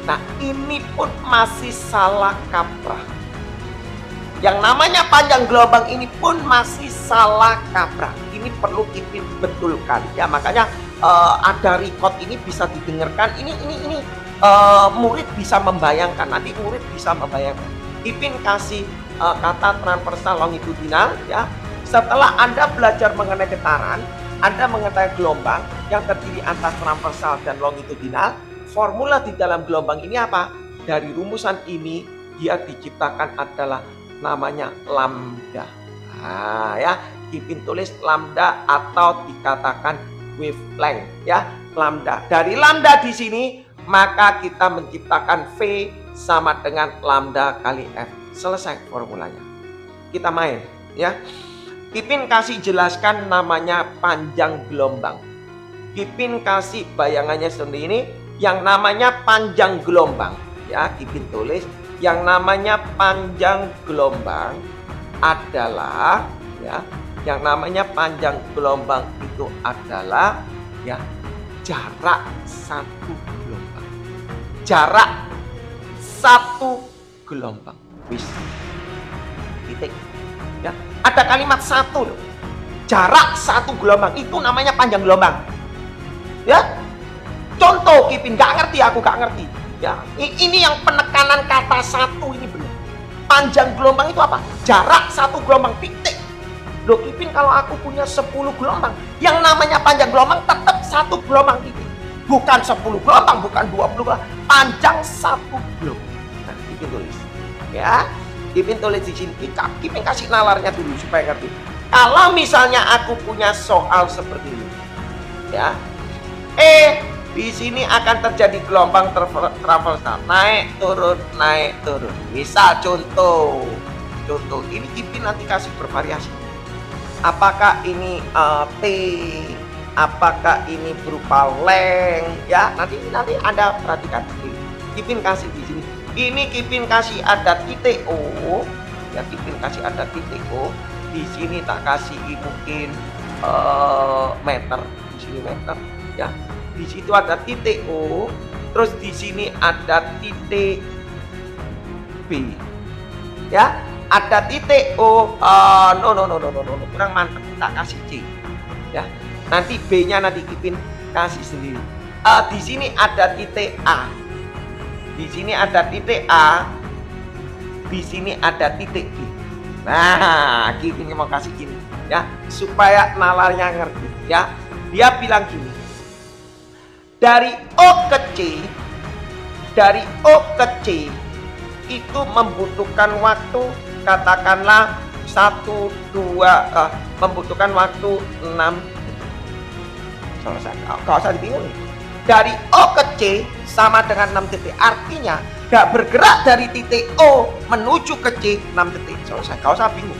Nah, ini pun masih salah kaprah. Yang namanya panjang gelombang ini pun masih salah kaprah. Ini perlu Kipin betulkan ya. Makanya ada record ini bisa didengarkan. Ini murid bisa membayangkan. Nanti murid bisa membayangkan. Kipin kasih kata transversal longitudinal ya. Setelah Anda belajar mengenai getaran, Anda mengetahui gelombang yang terdiri atas transversal dan longitudinal. Formula di dalam gelombang ini apa? Dari rumusan ini dia diciptakan adalah namanya lambda. Nah, ya, Kipin tulis lambda atau dikatakan wavelength ya, lambda. Dari lambda di sini maka kita menciptakan V sama dengan lambda kali F. Selesai formulanya. Kita main ya. Kipin kasih jelaskan namanya panjang gelombang. Kipin kasih bayangannya sendiri. Yang namanya panjang gelombang ya, Kipin tulis yang namanya panjang gelombang adalah ya, yang namanya panjang gelombang itu adalah ya jarak satu gelombang. Jarak satu gelombang. Wis. Titik. Ya, ada kalimat satu loh. Jarak satu gelombang itu namanya panjang gelombang. Ya. Contoh Kipin nggak ngerti, aku nggak ngerti. Ya, ini yang penekanan kata satu ini benar. Panjang gelombang itu apa? Jarak satu gelombang, titik. Loh Kipin, kalau aku punya 10 gelombang, yang namanya panjang gelombang tetap satu gelombang titik. Bukan 10 gelombang, bukan 20 gelombang. Panjang satu gelombang. Nah, Kipin tulis. Ya, Kipin tulis di sini. Kipin kasih nalarnya dulu supaya ngerti. Kalau misalnya aku punya soal seperti ini. Ya. Di sini akan terjadi gelombang transversal, naik turun. Misal contoh ini Kipin nanti kasih bervariasi. Apakah ini T, apakah ini berupa length ya, nanti Anda perhatikan. Kipin kasih di sini, ini Kipin kasih ada titik O ya, Kipin kasih ada titik O, di sini tak kasih mungkin meter, di sini meter ya, di situ ada titik O, terus di sini ada titik B ya, ada titik O. No, kurang mantap, tak kasih C ya, nanti B nya nanti Kipin kasih sendiri. Di sini ada titik A, di sini ada titik A, di sini ada titik B. Nah, Kipin mau kasih gini ya, supaya nalarnya ngerti ya. Dia bilang gini, dari O ke C, dari O ke C itu membutuhkan waktu katakanlah 1, 2, membutuhkan waktu 6. Selesai, gak usah dibingung. Dari O ke C sama dengan 6 detik, artinya gak bergerak dari titik O menuju ke C 6 detik. Selesai, gak usah bingung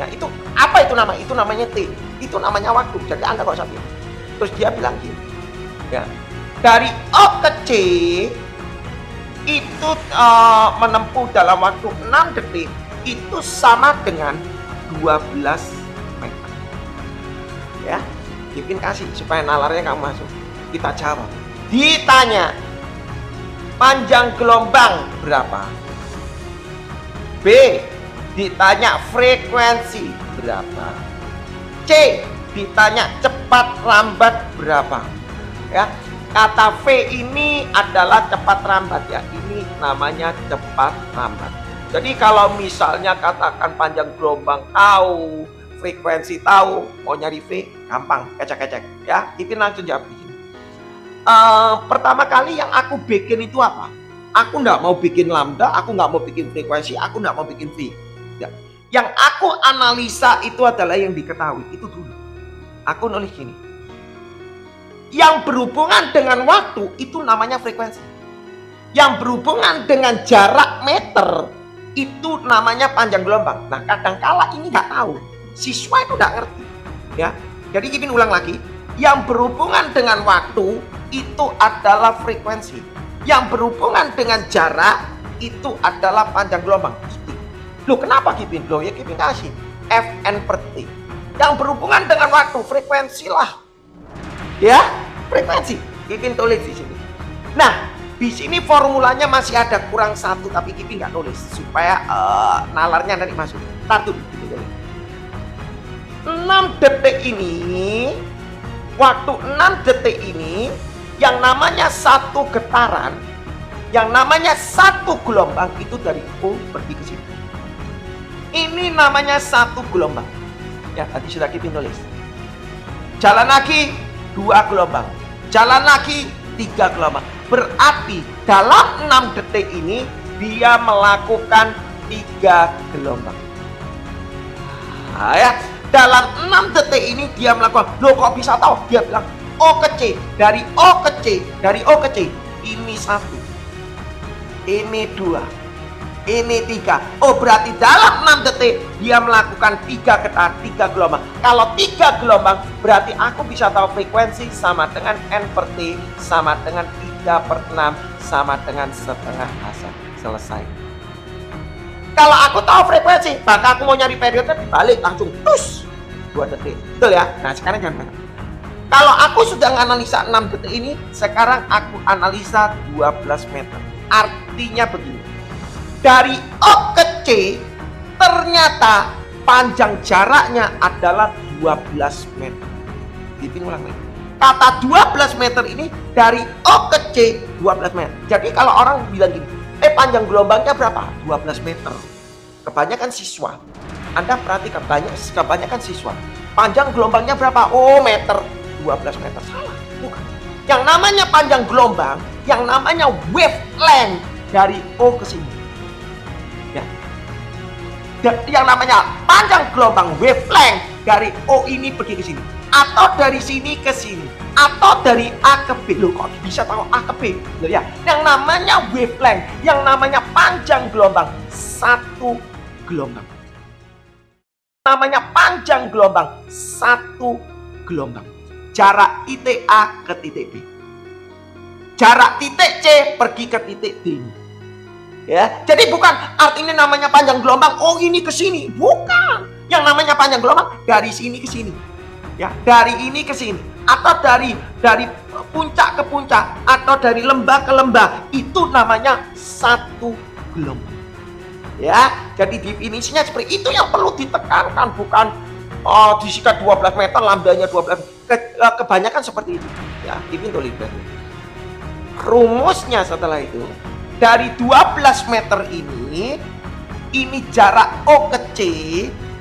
ya. Itu apa itu nama? Itu namanya T, itu namanya waktu. Jadi Anda gak usah bingung. Terus dia bilang gini ya, dari O ke C itu menempuh dalam waktu 6 detik, itu sama dengan 12 meter ya. Kipin kasih supaya nalarnya kamu masuk. Kita jawab, ditanya panjang gelombang berapa, B ditanya frekuensi berapa, C ditanya cepat lambat berapa ya. Kata V ini adalah cepat lambat ya, ini namanya cepat lambat. Jadi kalau misalnya katakan panjang gelombang tahu, frekuensi tahu, mau nyari V gampang, kecek ya. Kipin langsung jawab di sini. Pertama kali yang aku bikin itu apa? Aku nggak mau bikin lambda, aku nggak mau bikin frekuensi, aku nggak mau bikin V ya. Yang aku analisa itu adalah yang diketahui, itu dulu. Aku nulis gini, yang berhubungan dengan waktu itu namanya frekuensi, yang berhubungan dengan jarak meter itu namanya panjang gelombang. Nah kadangkala ini nggak tahu, siswa itu nggak ngerti ya. Jadi Kipin ulang lagi, yang berhubungan dengan waktu itu adalah frekuensi, yang berhubungan dengan jarak itu adalah panjang gelombang. Loh kenapa Kipin? Loh ya Kipin kasih Fn per T. Yang berhubungan dengan waktu frekuensi lah ya, frekuensi. Kipin tulis di sini. Nah di sini formulanya masih ada kurang 1, tapi Kipin nggak tulis supaya nalarnya nanti masuk. Satu 6 detik ini, waktu 6 detik ini, yang namanya satu getaran, yang namanya satu gelombang itu dari O pergi ke sini. Ini namanya satu gelombang ya, tadi sudah Kipin tulis. Jalan lagi 2 gelombang, jalan lagi 3 gelombang. Berarti dalam 6 detik ini dia melakukan 3 gelombang. Nah, ya, dalam 6 detik ini dia melakukan. Loh kok bisa tahu? Dia bilang O ke C, dari O ke C, dari O ke C. Ini 1, ini 2, ini 3. Oh berarti dalam 6 detik dia melakukan 3 getaran, 3 gelombang. Kalau 3 gelombang berarti aku bisa tahu frekuensi sama dengan N per T sama dengan 3/6 sama dengan setengah masa. Selesai. Kalau aku tahu frekuensi, maka aku mau nyari periode dibalik langsung tus 2 detik. Betul ya? Nah sekarang jangan banget. Kalau aku sudah menganalisa 6 detik ini, sekarang aku analisa 12 meter. Artinya begini, dari O ke C ternyata panjang jaraknya adalah 12 meter. Kipin ulang lagi. Kata 12 meter ini dari O ke C 12 meter. Jadi kalau orang bilang gini, panjang gelombangnya berapa? 12 meter. Kebanyakan siswa, Anda perhatikan kebanyakan siswa, panjang gelombangnya berapa? Oh meter, 12 meter. Salah, bukan. Yang namanya panjang gelombang, yang namanya wavelength dari O ke sini ya. Yang namanya panjang gelombang wavelength dari O ini pergi ke sini, atau dari sini ke sini, atau dari A ke B. Loh kok bisa tahu A ke B? Loh ya, yang namanya wavelength, yang namanya panjang gelombang, satu gelombang. namanya panjang gelombang, satu gelombang. Jarak titik A ke titik B. Jarak titik C pergi ke titik D. Ya, jadi bukan artinya namanya panjang gelombang, oh ini ke sini. Bukan. Yang namanya panjang gelombang dari sini ke sini. Ya, dari ini ke sini, atau dari puncak ke puncak, atau dari lembah ke lembah, itu namanya satu gelombang. Ya, jadi definisinya seperti itu yang perlu ditekankan, bukan disikat 12 meter, lambdanya 12. Kebanyakan seperti itu. Ya, Kipin tulis. Rumusnya setelah itu, dari 12 meter ini jarak O ke C,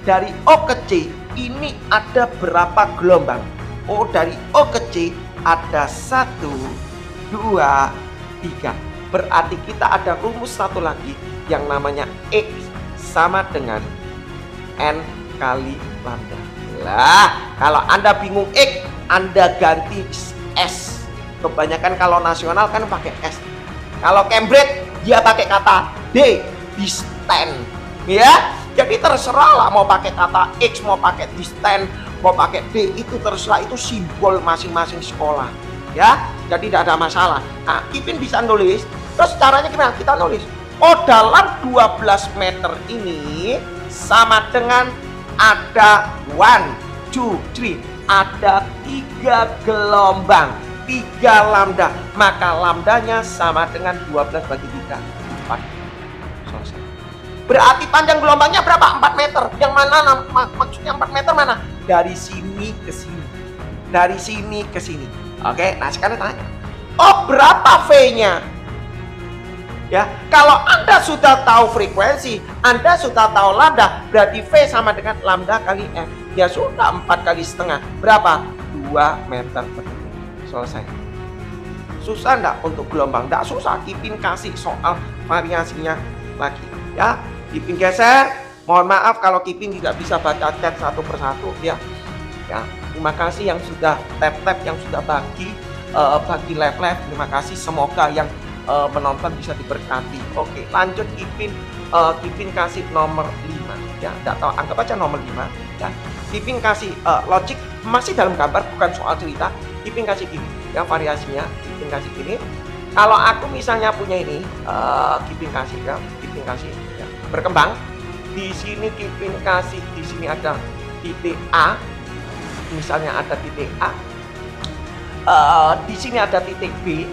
dari O ke C ini ada berapa gelombang? Oh, dari O ke C ada 1, 2, 3. Berarti kita ada rumus satu lagi yang namanya X sama dengan N kali lambda. Lah, kalau Anda bingung X, Anda ganti S. Kebanyakan kalau nasional kan pakai S. Kalau Cambridge dia pakai kata D, distant. Ya, jadi terserah lah mau pakai kata X, mau pakai distant, mau pakai D, itu terserah, itu simbol masing-masing sekolah. Ya, jadi tidak ada masalah. Nah, Kipin bisa nulis. Terus caranya gimana? Kita nulis. Oh, dalam 12 meter ini sama dengan ada 1, 2, 3, ada 3 gelombang, 3 lambda, maka lambdanya sama dengan 12 bagi 3, 4. Selesai. Berarti panjang gelombangnya berapa? 4 meter. Yang mana maksudnya 4 meter mana? Dari sini ke sini. Dari sini ke sini. Oke, nah sekarang tanya. Oh, berapa V-nya? Ya, kalau Anda sudah tahu frekuensi, Anda sudah tahu lambda, berarti V sama dengan lambda kali F. Ya sudah, 4 kali setengah. Berapa? 2 meter per detik. Selesai. Susah enggak untuk gelombang? Enggak susah. Kipin kasih soal variasinya lagi. Ya, Kipin geser. Mohon maaf kalau Kipin tidak bisa baca chat satu persatu. Ya, terima kasih yang sudah tap-tap, yang sudah bagi live. Terima kasih. Semoga yang menonton bisa diberkati. Oke, lanjut Kipin kasih nomor 5. Ya, enggak tahu, anggap aja nomor 5. Ya, Kipin kasih logik masih dalam gambar, bukan soal cerita. Kipin kasih gini, ya variasinya. Kipin kasih gini. Kalau aku misalnya punya ini, Kipin kasih ya, berkembang. Di sini Kipin kasih, di sini ada titik A. Misalnya ada titik A. Di sini ada titik B.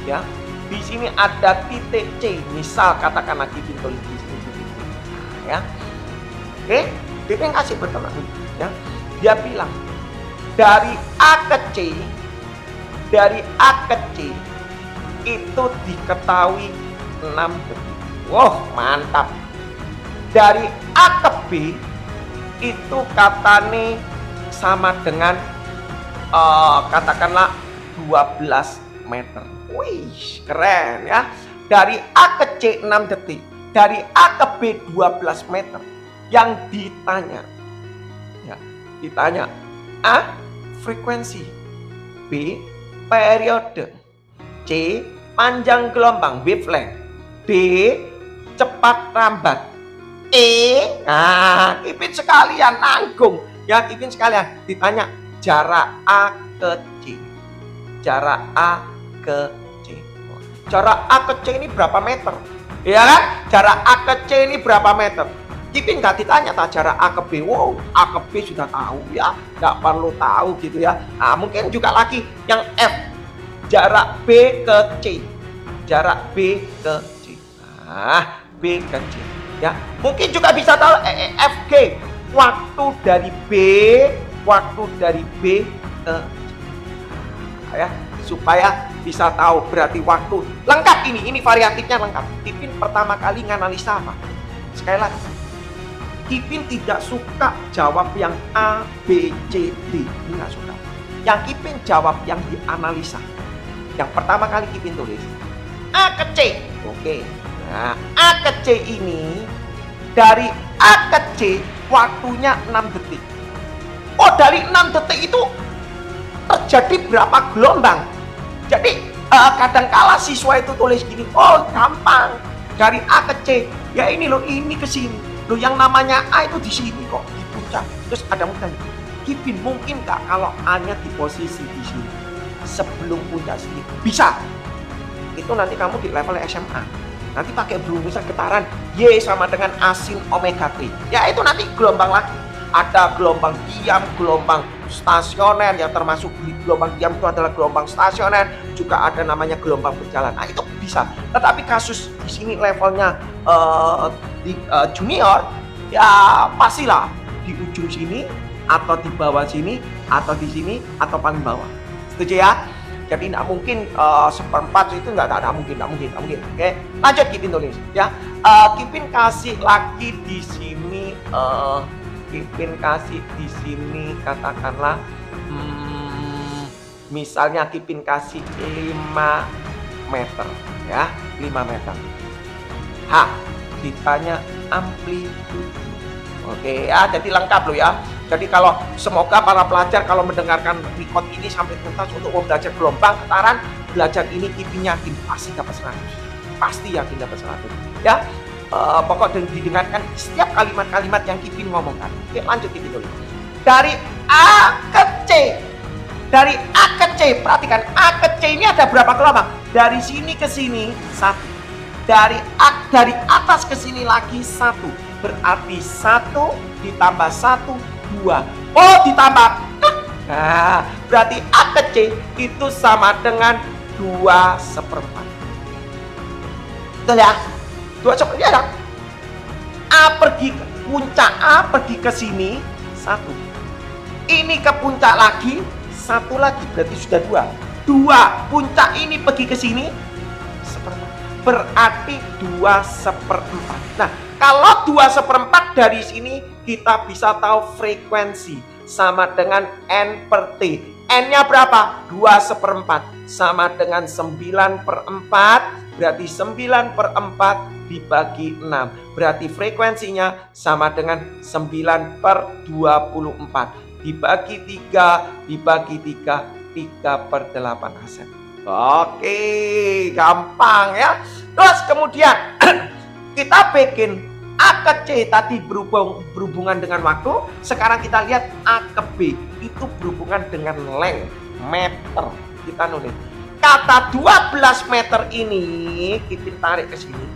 Ya. Di sini ada titik C. Misal katakanlah Kipin tulis di sini titik C. Ya. Oke, Kipin kasih berkembang. Ya. Dia bilang dari A ke C, itu diketahui 6 detik. Wow, mantap. Dari A ke B itu katanya sama dengan katakanlah 12 meter. Wih, keren ya. Dari A ke C 6 detik, dari A ke B 12 meter. Yang ditanya A, frekuensi, B, periode, C, panjang gelombang, wavelength, D, cepat lambat, E, nah Kipin sekalian nanggung ya, Kipin sekalian ditanya jarak A ke C. Jarak A ke C. Jarak A ke C ini berapa meter? Ya kan? Jarak A ke C ini berapa meter? Kipin nggak ditanya tak jarak A ke B. Wow, A ke B sudah tahu ya, nggak perlu tahu gitu ya. Nah, mungkin juga lagi yang F, jarak B ke C. Jarak B ke C. Nah, B ke C. Ya, mungkin juga bisa tahu FG, waktu dari B ke C. Ya, supaya bisa tahu berarti waktu lengkap ini variatifnya lengkap. Kipin pertama kali nganalisa apa? Sekali lagi, Kipin tidak suka jawab yang A, B, C, D. Ini nggak suka. Yang Kipin jawab yang dianalisa. Yang pertama kali Kipin tulis A ke C. Oke. Nah, A ke C ini dari A ke C waktunya 6 detik. Oh, dari 6 detik itu terjadi berapa gelombang? Jadi kadangkala siswa itu tulis gini, oh gampang, dari A ke C, ya ini loh, ini ke sini loh, yang namanya A itu di sini kok. Terus ada yang tanya, Kipin mungkin nggak kalau A-nya di posisi di sini sebelum puncak sini? Bisa. Itu nanti kamu di level SMA. Nanti pakai rumusnya getaran Y sama dengan A sin omega T. Ya itu nanti gelombang lagi. Ada gelombang diam, gelombang stasioner, yang termasuk di gelombang diam itu adalah gelombang stasioner, juga ada namanya gelombang berjalan. Nah itu bisa. Tetapi kasus di sini levelnya junior, ya pastilah di ujung sini atau di bawah sini atau di sini atau paling bawah. Setuju ya? Jadi tidak mungkin seperempat itu nggak mungkin. Oke, lanjut Kipin tulis ya. Kipin kasih lagi di sini. Kipin kasih di sini katakanlah, misalnya Kipin kasih 5 meter ya, 5 meter. Ditanya amplitude. Oke ya, jadi lengkap loh ya. Jadi kalau semoga para pelajar kalau mendengarkan record ini sampai tuntas untuk belajar gelombang getaran, belajar ini Kipin yakin pasti dapat 100. Pasti yakin dapat 100. Ya. Pokok dan didengarkan setiap kalimat-kalimat yang Kipin ngomongkan. Oke, lanjut Kipin dulu. Dari A ke C. Dari A ke C, perhatikan A ke C ini ada berapa gelombang? Dari sini ke sini 1. Dari atas ke sini lagi 1. Berarti 1 ditambah 1 2. Oh, ditambah. Nah, berarti A ke C itu sama dengan 2/4. Betul ya? 2/4 ya. A pergi ke puncak, A pergi ke sini 1. Ini ke puncak lagi 1 lagi, berarti sudah 2. 2 puncak ini pergi ke sini 1/4. Berarti 2/4. Nah, kalau 2/4 dari sini kita bisa tahu frekuensi sama dengan N per T. N-nya berapa? 2/4 sama dengan 9/4. Berarti 9/4 dibagi 6. Berarti frekuensinya sama dengan 9/24. Dibagi 3, dibagi 3, 3/8 aset. Oke, gampang ya. Terus kemudian kita bikin A ke C tadi berhubungan dengan waktu. Sekarang kita lihat A ke B itu berhubungan dengan length, meter. Kita nulis kata 12 meter ini kita tarik ke sini.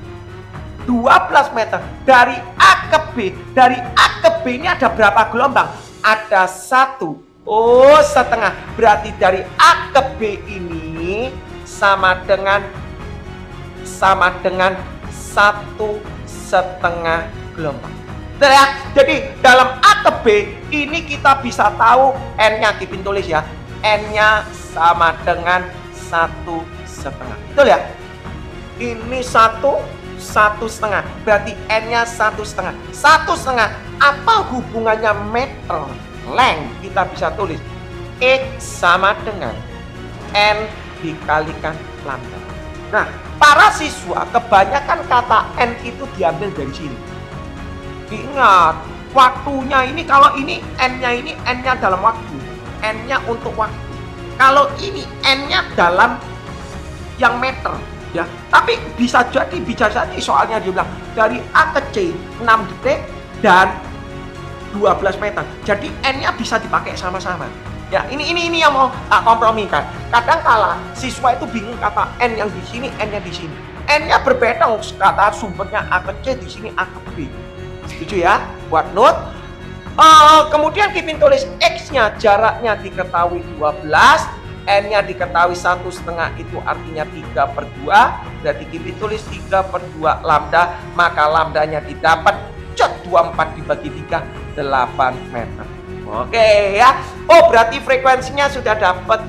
12 meter dari A ke B. Dari A ke B ini ada berapa gelombang? Ada 1. Oh, setengah. Berarti dari A ke B ini sama dengan 1,5 gelombang. Betul ya? Jadi dalam A ke B ini kita bisa tahu N-nya, Kipin tulis ya. N-nya sama dengan 1,5. Betul ya? Ini 1,5. Berarti N-nya 1,5. 1,5. Apa hubungannya meter? Length kita bisa tulis X sama dengan N dikalikan lambda. Nah, para siswa kebanyakan kata N itu diambil dari sini. Ingat, waktunya ini kalau ini N-nya dalam waktu. N-nya untuk waktu. Kalau ini N-nya dalam yang meter. Ya, tapi bisa jadi soalnya dia bilang dari A ke C 6 detik dan 12 meter. Jadi N-nya bisa dipakai sama-sama. Ya, ini yang mau tak kompromikan. Kadang kala siswa itu bingung kata N yang di sini, N-nya di sini. N-nya berbeda, kata sumbernya A ke C di sini A ke B. Setuju ya? Buat note. Kemudian Kipin tulis X-nya, jaraknya diketahui 12, N-nya diketahui 1,5, itu artinya 3/2. Berarti Kipin tulis 3/2 lambda, maka lambdanya didapat 24 dibagi 3, 8 meter. Oke ya. Oh, berarti frekuensinya sudah dapat.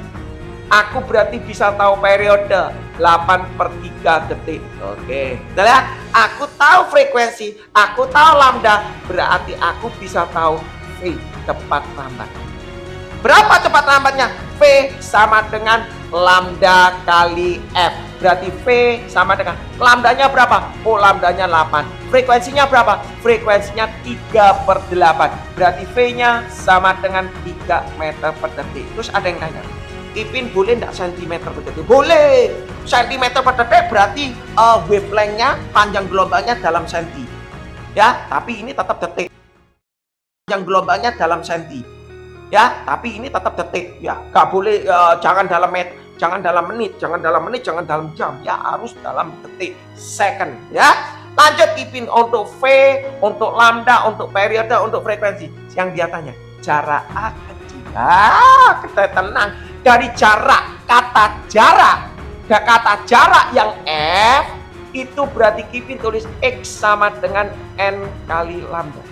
Aku berarti bisa tahu periode 8/3 detik. Oke, betul ya? Aku tahu frekuensi, aku tahu lambda, berarti aku bisa tahu V, cepat lambat. Berapa cepat lambatnya? V sama dengan lambda kali F. Berarti V sama dengan lambdanya berapa? Oh, lambdanya 8. Frekuensinya berapa? Frekuensinya 3/8. Berarti V-nya sama dengan 3 meter per detik. Terus ada yang tanya, Kipin boleh enggak sentimeter per detik? Boleh. Sentimeter per detik berarti wavelength-nya, panjang gelombangnya dalam senti. Ya, tapi ini tetap detik. Panjang gelombangnya dalam senti. Ya, tapi ini tetap detik ya. Nggak boleh jangan dalam menit, jangan dalam jam. Ya, harus dalam detik, second ya. Lanjut Kipin untuk V, untuk lambda, untuk periode, untuk frekuensi. Yang dia tanya, jarak A kecil. Kita tenang. Dari jarak, kata jarak yang F, itu berarti Kipin tulis X sama dengan N kali lambda.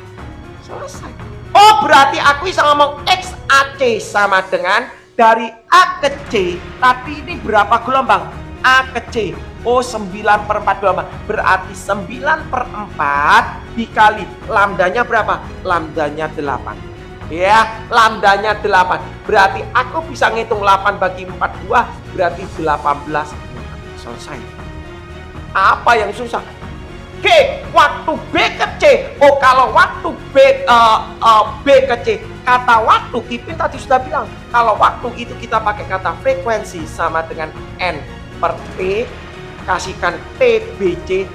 Selesai. Oh, berarti aku bisa ngomong X AC sama dengan dari A ke C. Tapi ini berapa gelombang? A ke C. Oh, 9/4 gelombang. Berarti 9/4 dikali lambdanya berapa? Lambdanya 8. Ya, lambdanya 8. Berarti aku bisa ngitung 8 bagi 42, berarti 18. Selesai. Apa yang susah? G, waktu B ke C. Oh, kalau waktu B ke C, kata waktu Kipin tadi sudah bilang, kalau waktu itu kita pakai kata frekuensi sama dengan N per T, kasihkan TBC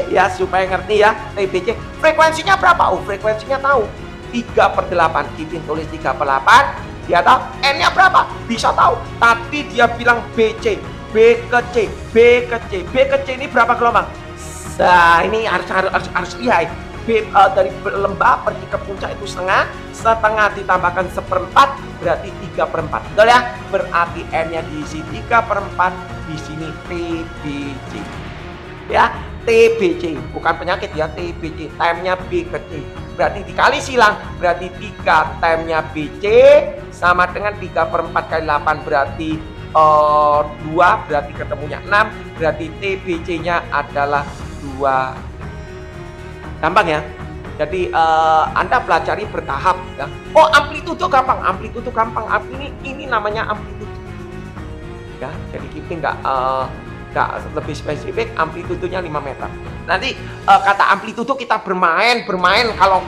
ya, supaya ngerti ya. TBC frekuensinya berapa? Oh, frekuensinya tahu 3/8. Kipin tulis 3/8. Dia tahu N-nya berapa, bisa tahu. Tadi dia bilang BC, B ke C ini berapa gelombang? Nah, ini harus lihat. Dari lembah pergi ke puncak itu setengah ditambahkan 1/4 berarti 3/4. Betul ya? Berarti N-nya diisi 3/4, di sini TBC. Ya, TBC bukan penyakit ya, TBC, time-nya B ke C. Berarti dikali silang, berarti 3 time-nya BC sama dengan 3/4 kali 8 berarti 2, berarti ketemunya 6, berarti TBC-nya adalah 2. Gampang ya. Jadi Anda pelajari bertahap ya. Oh, amplitudo gampang. Ini namanya amplitudo. Ya, jadi Kipin nggak lebih spesifik, amplitudonya 5 meter. Nanti kata amplitudo kita bermain kalau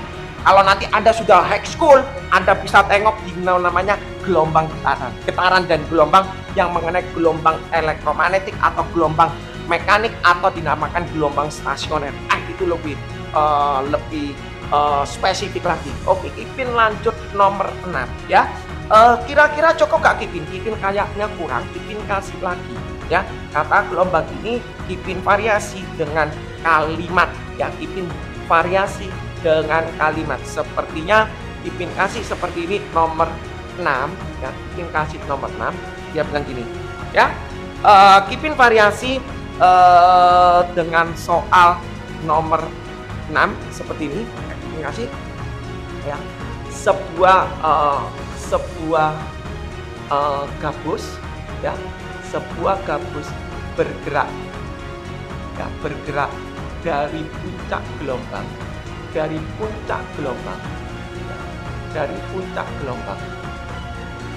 nanti Anda sudah high school, Anda bisa tengok di namanya gelombang getaran dan gelombang yang mengenai gelombang elektromagnetik atau gelombang mekanik atau dinamakan gelombang stasioner. Itu lebih spesifik lagi. Oke, Kipin lanjut nomor 6 ya. Kira-kira cukup gak Kipin? Kipin kayaknya kurang, Kipin kasih lagi ya. Kata gelombang ini Kipin variasi dengan kalimat ya. Kipin variasi dengan kalimat. Sepertinya Kipin kasih seperti ini nomor 6 ya. Kipin kasih nomor 6. Dia bilang gini ya. Kipin variasi dengan soal nomor 6 seperti ini. Kipin kasih ya. Sebuah gabus ya. Sebuah gabus bergerak ya, bergerak dari puncak gelombang, ya,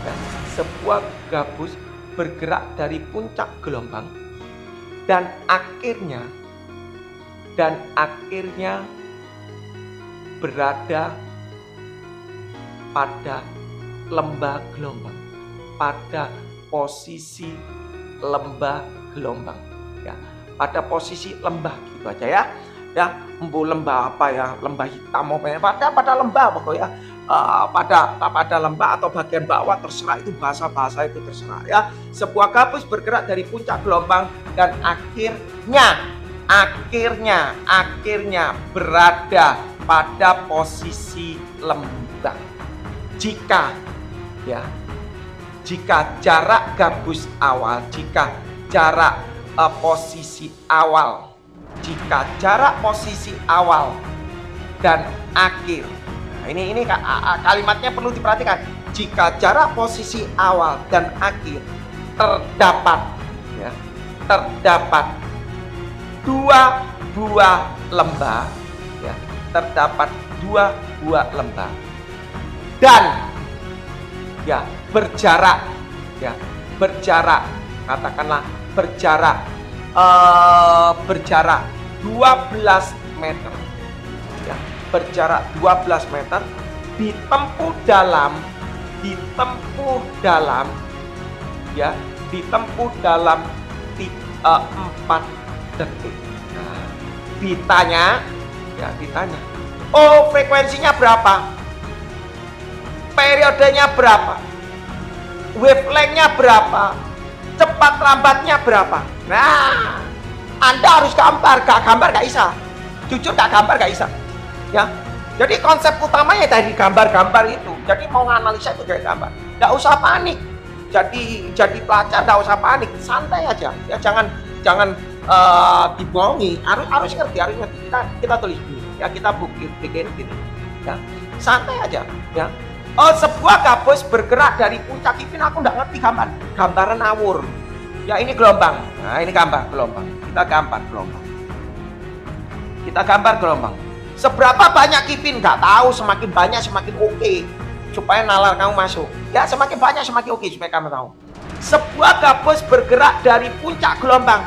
ya. Sebuah gabus bergerak dari puncak gelombang dan akhirnya berada pada lembah gelombang, pada posisi lembah gelombang ya, pada posisi lembah gitu aja ya. Ya, lembah apa ya, lembah hitam pada lembah pokoknya, pada lembah atau bagian bawah, terserah, itu bahasa itu terserah ya. Sebuah gabus bergerak dari puncak gelombang dan akhirnya berada pada posisi lembah. Jika jarak gabus awal, jika jarak posisi awal dan akhir. Nah, ini kalimatnya perlu diperhatikan. Jika jarak posisi awal dan akhir terdapat 2 buah lembah ya, terdapat 2 buah lembah dan ya berjarak katakanlah berjarak 12 meter ya, berjarak 12 meter ditempuh dalam 4 detik. Nah, ditanya Oh, frekuensinya berapa? Periodenya berapa? Wavelength-nya berapa? Cepat lambatnya berapa? Nah, Anda harus gambar. Gak gambar gak bisa. Jujur gak gambar gak bisa. Ya. Jadi konsep utamanya dari gambar-gambar itu. Jadi mau analisa itu dari gambar. Gak usah panik. Jadi pelajar gak usah panik. Santai aja. Ya jangan dibohongi. Harus ngerti. Kita tulis ini. Ya kita bikin gini. Ya. Santai aja. Ya. Oh, sebuah gabus bergerak dari puncak Ipin. Aku nggak ngerti gambaran ngawur. Ya ini gelombang. Nah ini gambar gelombang. Kita gambar gelombang. Seberapa banyak Ipin? Nggak tahu. Semakin banyak semakin oke. Supaya nalar kamu masuk. Ya semakin banyak semakin oke supaya kamu tahu. Sebuah gabus bergerak dari puncak gelombang.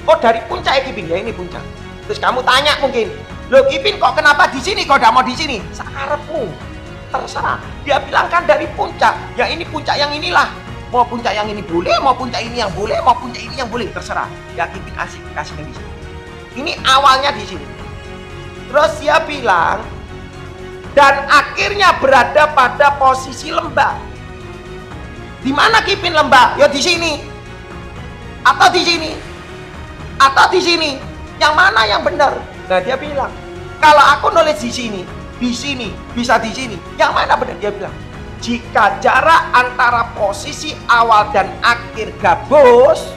Oh dari puncak Ipin ya ini puncak. Terus kamu tanya mungkin, loh Ipin kok kenapa di sini? Kok nggak mau di sini? Sakarepmu. Terserah, dia bilang kan dari puncak, ya ini puncak yang inilah, mau puncak yang ini boleh, mau puncak ini yang boleh, mau puncak ini yang boleh, terserah. Ya Ipin kasihnya di sini. Ini awalnya di sini. Terus dia bilang dan akhirnya berada pada posisi lembah. Di mana Ipin lembah? Ya di sini, atau di sini, atau di sini. Yang mana yang benar? Nah dia bilang kalau aku nulis di sini bisa di sini. Yang mana benar? Dia bilang jika jarak antara posisi awal dan akhir gabus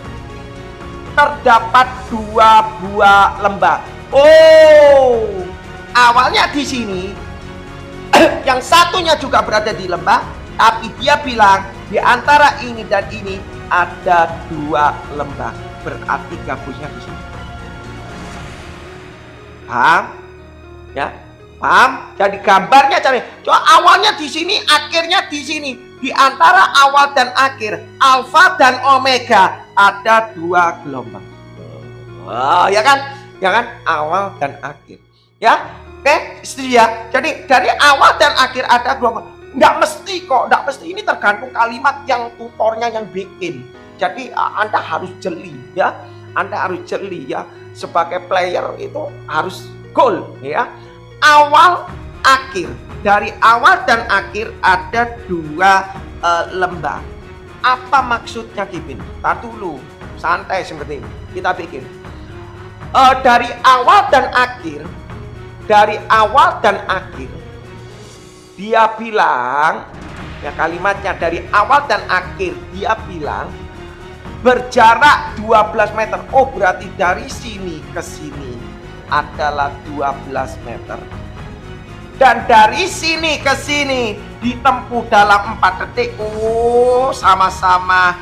terdapat 2 buah lembah. Oh, awalnya di sini, yang satunya juga berada di lembah, tapi dia bilang di antara ini dan ini ada 2 lembah. Berarti gabusnya di sini. Paham? Ya. Paham? Jadi gambarnya cari. Coba awalnya di sini, akhirnya di sini. Di antara awal dan akhir, alfa dan omega ada 2 gelombang. Oh, ya kan? Ya kan? Awal dan akhir. Ya? Oke, setuju ya? Jadi dari awal dan akhir ada gelombang. Nggak mesti kok, nggak mesti. Ini tergantung kalimat yang tutornya yang bikin. Jadi Anda harus jeli ya. Anda harus jeli ya. Sebagai player itu harus goal ya. Awal akhir, dari awal dan akhir ada 2 lembah. Apa maksudnya Ipin? Tar dulu, santai seperti ini. Kita bikin dari awal dan akhir, dia bilang ya kalimatnya dari awal dan akhir dia bilang berjarak 12 meter. Oh berarti dari sini ke sini adalah 12 meter. Dan dari sini ke sini ditempuh dalam 4 detik. Oh, sama-sama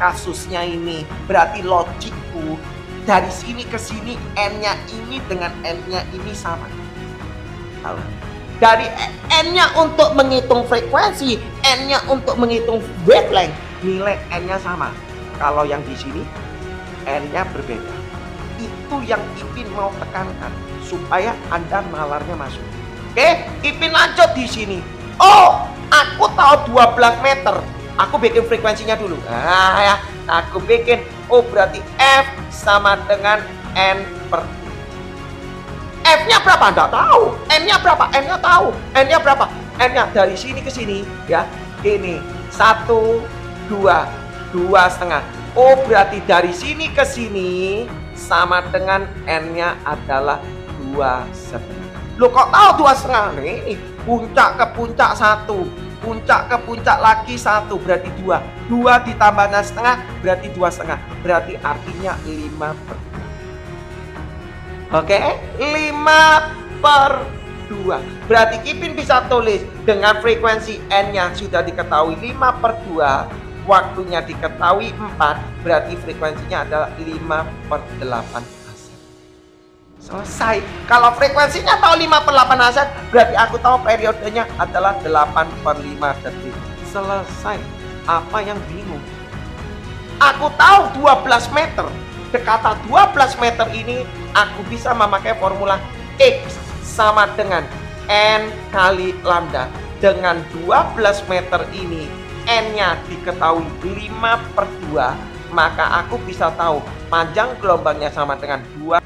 kasusnya ini. Berarti logikku dari sini ke sini N-nya ini dengan N-nya ini sama. Dari N-nya untuk menghitung frekuensi, N-nya untuk menghitung wavelength, nilai N-nya sama. Kalau yang di sini N-nya berbeda. Itu yang Ipin mau tekankan supaya Anda nalarnya masuk. Oke, Ipin lanjut di sini. Oh, aku tahu 12 meter. Aku bikin frekuensinya dulu. Nah, ya, aku bikin. Oh, berarti F sama dengan N per F-nya berapa? Enggak tahu. N-nya berapa? N-nya tahu. N-nya berapa? N-nya dari sini ke sini ya. Ini 1, 2, 2,5. Oh, berarti dari sini ke sini sama dengan N-nya adalah 2,5. Loh kok tahu 2,5? Ini puncak ke puncak 1, puncak ke puncak lagi 1, berarti 2. 2 ditambah 0,5 berarti 2,5. Berarti artinya 5 per 2. Oke, 5 per 2. Berarti Ipin bisa tulis dengan frekuensi N-nya sudah diketahui 5 per 2, waktunya diketahui 4, berarti frekuensinya adalah 5 per 8 aset. Selesai. Kalau frekuensinya tahu 5 per 8 aset, berarti aku tahu periodenya adalah 8 per 5 detik. Selesai. Apa yang bingung? Aku tahu 12 meter. Kata 12 meter ini aku bisa memakai formula X sama dengan N kali lambda. Dengan 12 meter ini N-nya diketahui 5 per 2, maka aku bisa tahu panjang gelombangnya sama dengan 2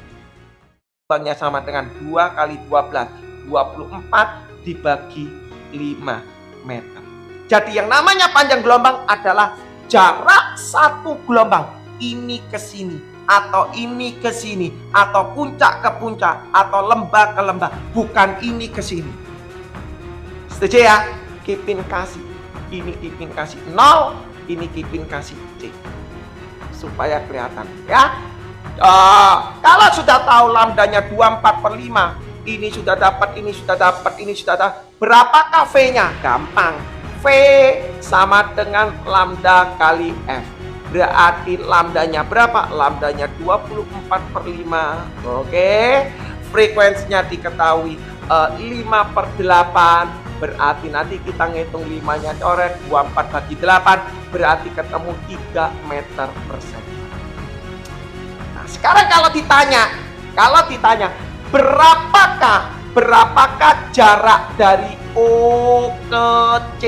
gelombangnya sama dengan 2 kali 12, 24 dibagi 5 meter. Jadi yang namanya panjang gelombang adalah jarak satu gelombang ini ke sini, atau ini ke sini, atau puncak ke puncak, atau lembah ke lembah, bukan ini ke sini. Setuju ya? Kipin kasih, ini Kipin kasih 0, ini Kipin kasih C, supaya kelihatan ya. Kalau sudah tahu lambdanya 24/5, ini sudah dapat, ini sudah dapat, ini sudah dapat. Berapakah V-nya? Gampang. V sama dengan lambda kali F. Berarti lambdanya berapa? Lambdanya 24/5. Oke. Frekuensinya diketahui 5/8. Berarti nanti kita ngitung 5-nya coret, 24 bagi 8. Berarti ketemu 3 meter per second. Sekarang kalau ditanya berapakah jarak dari O ke C?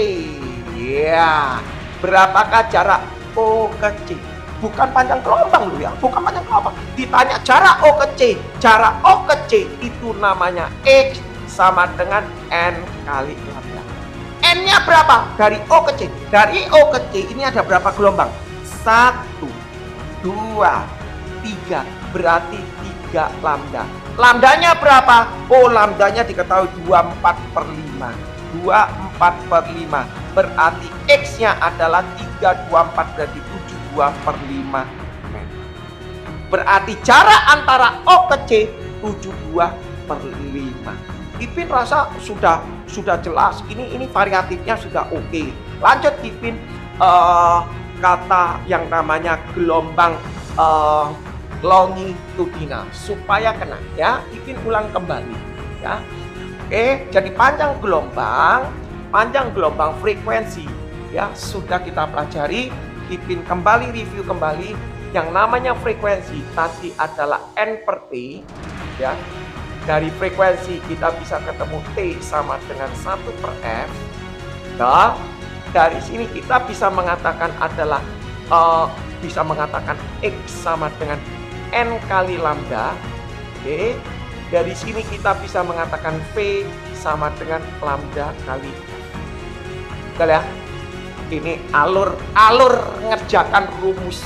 Ya, berapakah jarak O ke C? Bukan panjang gelombang loh ya, bukan panjang gelombang. Ditanya jarak O ke C, jarak O ke C itu namanya X sama dengan N kali lambda. N-nya berapa? Dari O ke C. Dari O ke C ini ada berapa gelombang? 1, 2, 3, berarti 3 lambda. Lambdanya berapa? Oh, lambdanya diketahui 24/5. 24/5 berarti X-nya adalah 324, berarti 72/5 meter. Berarti jarak antara O ke C 72/5. Kipin rasa sudah jelas. Ini variatifnya sudah oke. Lanjut Kipin kata yang namanya gelombang longitudinal supaya kena ya. Kipin ulang kembali ya. Oke, jadi panjang gelombang frekuensi ya sudah kita pelajari. Kipin kembali review kembali. Yang namanya frekuensi tadi adalah N per T ya. Dari frekuensi kita bisa ketemu T sama dengan 1 per F. Nah, dari sini kita bisa mengatakan adalah bisa mengatakan X sama dengan N kali lambda. Oke. Dari sini kita bisa mengatakan V sama dengan lambda kali F. Betul ya? Ini alur ngerjakan rumus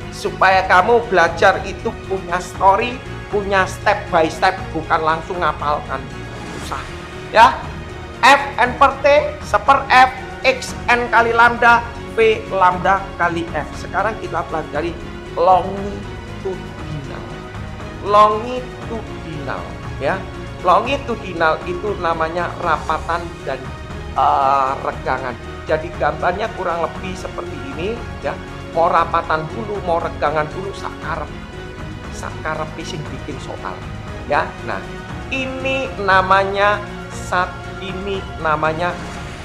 supaya kamu belajar itu punya story, punya step by step, bukan langsung ngapalkan. Susah. Ya. F N per T seper F X N kali lambda V lambda kali F. Sekarang kita pelajari longitudinal ya. Longitudinal itu namanya rapatan dan regangan. Jadi gambarnya kurang lebih seperti ini ya. Mau rapatan dulu, mau regangan dulu, sakarep sing bikin soal ya. Nah, ini namanya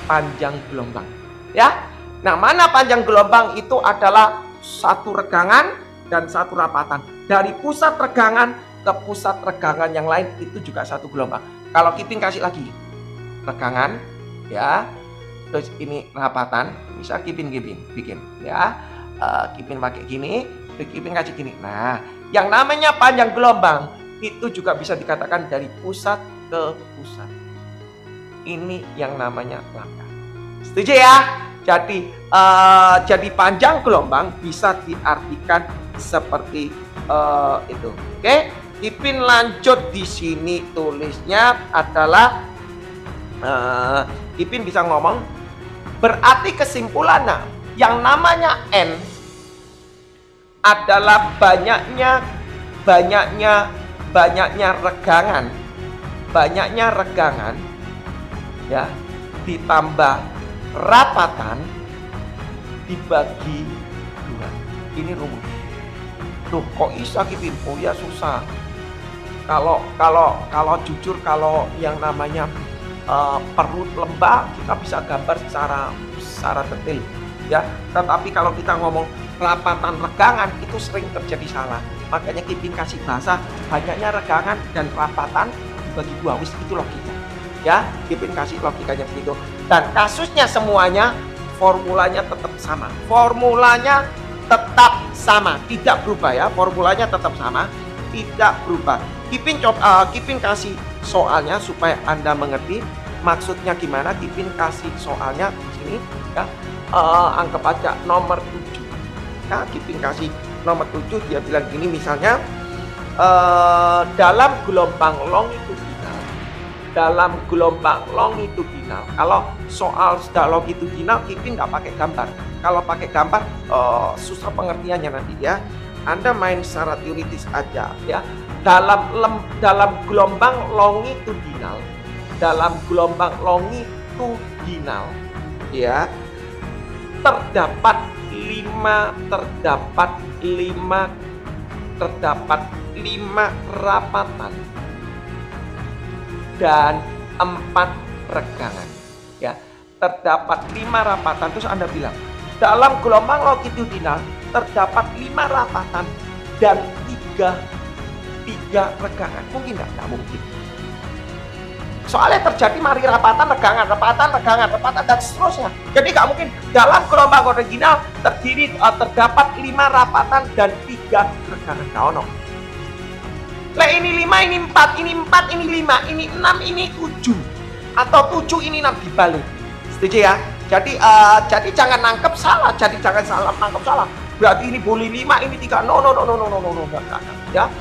panjang gelombang ya. Nah, mana panjang gelombang itu adalah satu regangan dan satu rapatan. Dari pusat regangan ke pusat regangan yang lain itu juga satu gelombang. Kalau Kipin kasih lagi regangan ya, terus ini rapatan, bisa Kipin bikin ya. Kipin pakai gini, Kipin kasih gini. Nah, yang namanya panjang gelombang itu juga bisa dikatakan dari pusat ke pusat. Ini yang namanya lambda. Setuju ya? Jadi panjang gelombang bisa diartikan seperti itu. Oke, Kipin lanjut di sini tulisnya adalah Kipin bisa ngomong berarti kesimpulannya yang namanya N adalah banyaknya regangan ya ditambah rapatan dibagi 2. Ini rumus. Loh, kok bisa Kipin? Oh ya susah. Kalau jujur, kalau yang namanya perut lembah kita bisa gambar secara detail ya. Tetapi kalau kita ngomong rapatan regangan itu sering terjadi salah. Makanya Kipin kasih bahasa banyaknya regangan dan rapatan dibagi 2. Wis itu logika. Ya, Kipin kasih logikanya begitu. Dan kasusnya semuanya formulanya tetap sama. Tidak berubah ya. Formulanya tetap sama, tidak berubah. Kipin kasih soalnya supaya Anda mengerti maksudnya gimana. Kipin kasih soalnya di sini ya. Anggap aja nomor 7. Ya, Kipin kasih nomor 7, dia bilang gini misalnya, dalam gelombang longitudinal. Kalau soal sudah longitudinal, Kipin nggak pakai gambar. Kalau pakai gambar susah pengertiannya nanti ya. Anda main secara teoritis aja ya. Dalam gelombang longitudinal, ya, terdapat 5 rapatan dan 4 regangan ya. Terdapat 5 rapatan, terus Anda bilang dalam gelombang longitudinal terdapat 5 rapatan dan 3 regangan. Mungkin nggak mungkin. Soalnya terjadi mari rapatan, regangan, dan seterusnya. Jadi nggak mungkin dalam gelombang original terdapat 5 rapatan dan 3 regangan. Nah, ini 5, ini 4, ini 4, ini 5, ini 6, ini 7. Atau 7, ini 6 dibalik. Setuju ya? Jadi jangan nangkep salah, jangan nangkep salah. Berarti ini boleh 5, ini 3. No. Ya,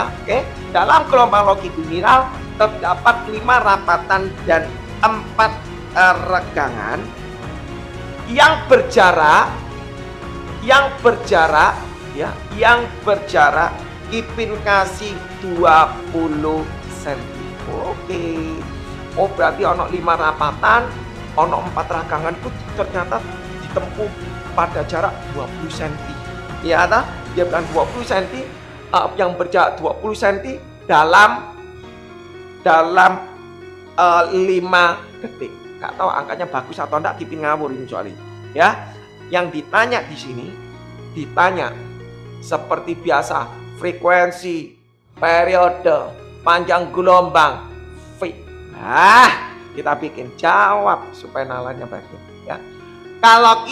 oke. Dalam gelombang longitudinal terdapat 5 rapatan dan 4 regangan yang berjarak Kipin kasih 20 cm. Oke. Oh, berarti ono 5 rapatan, ono 4 ragangan itu ternyata ditempuh pada jarak 20 cm. Ya, dia bilang 20 cm, yang berjarak 20 cm dalam 5 detik. Gak tahu angkanya bagus atau enggak, Kipin ngawur ini soalnya. Ya, yang ditanya di sini, seperti biasa, frekuensi, periode, panjang gelombang, kita bikin jawab supaya nalarnya bagus. Ya, kalau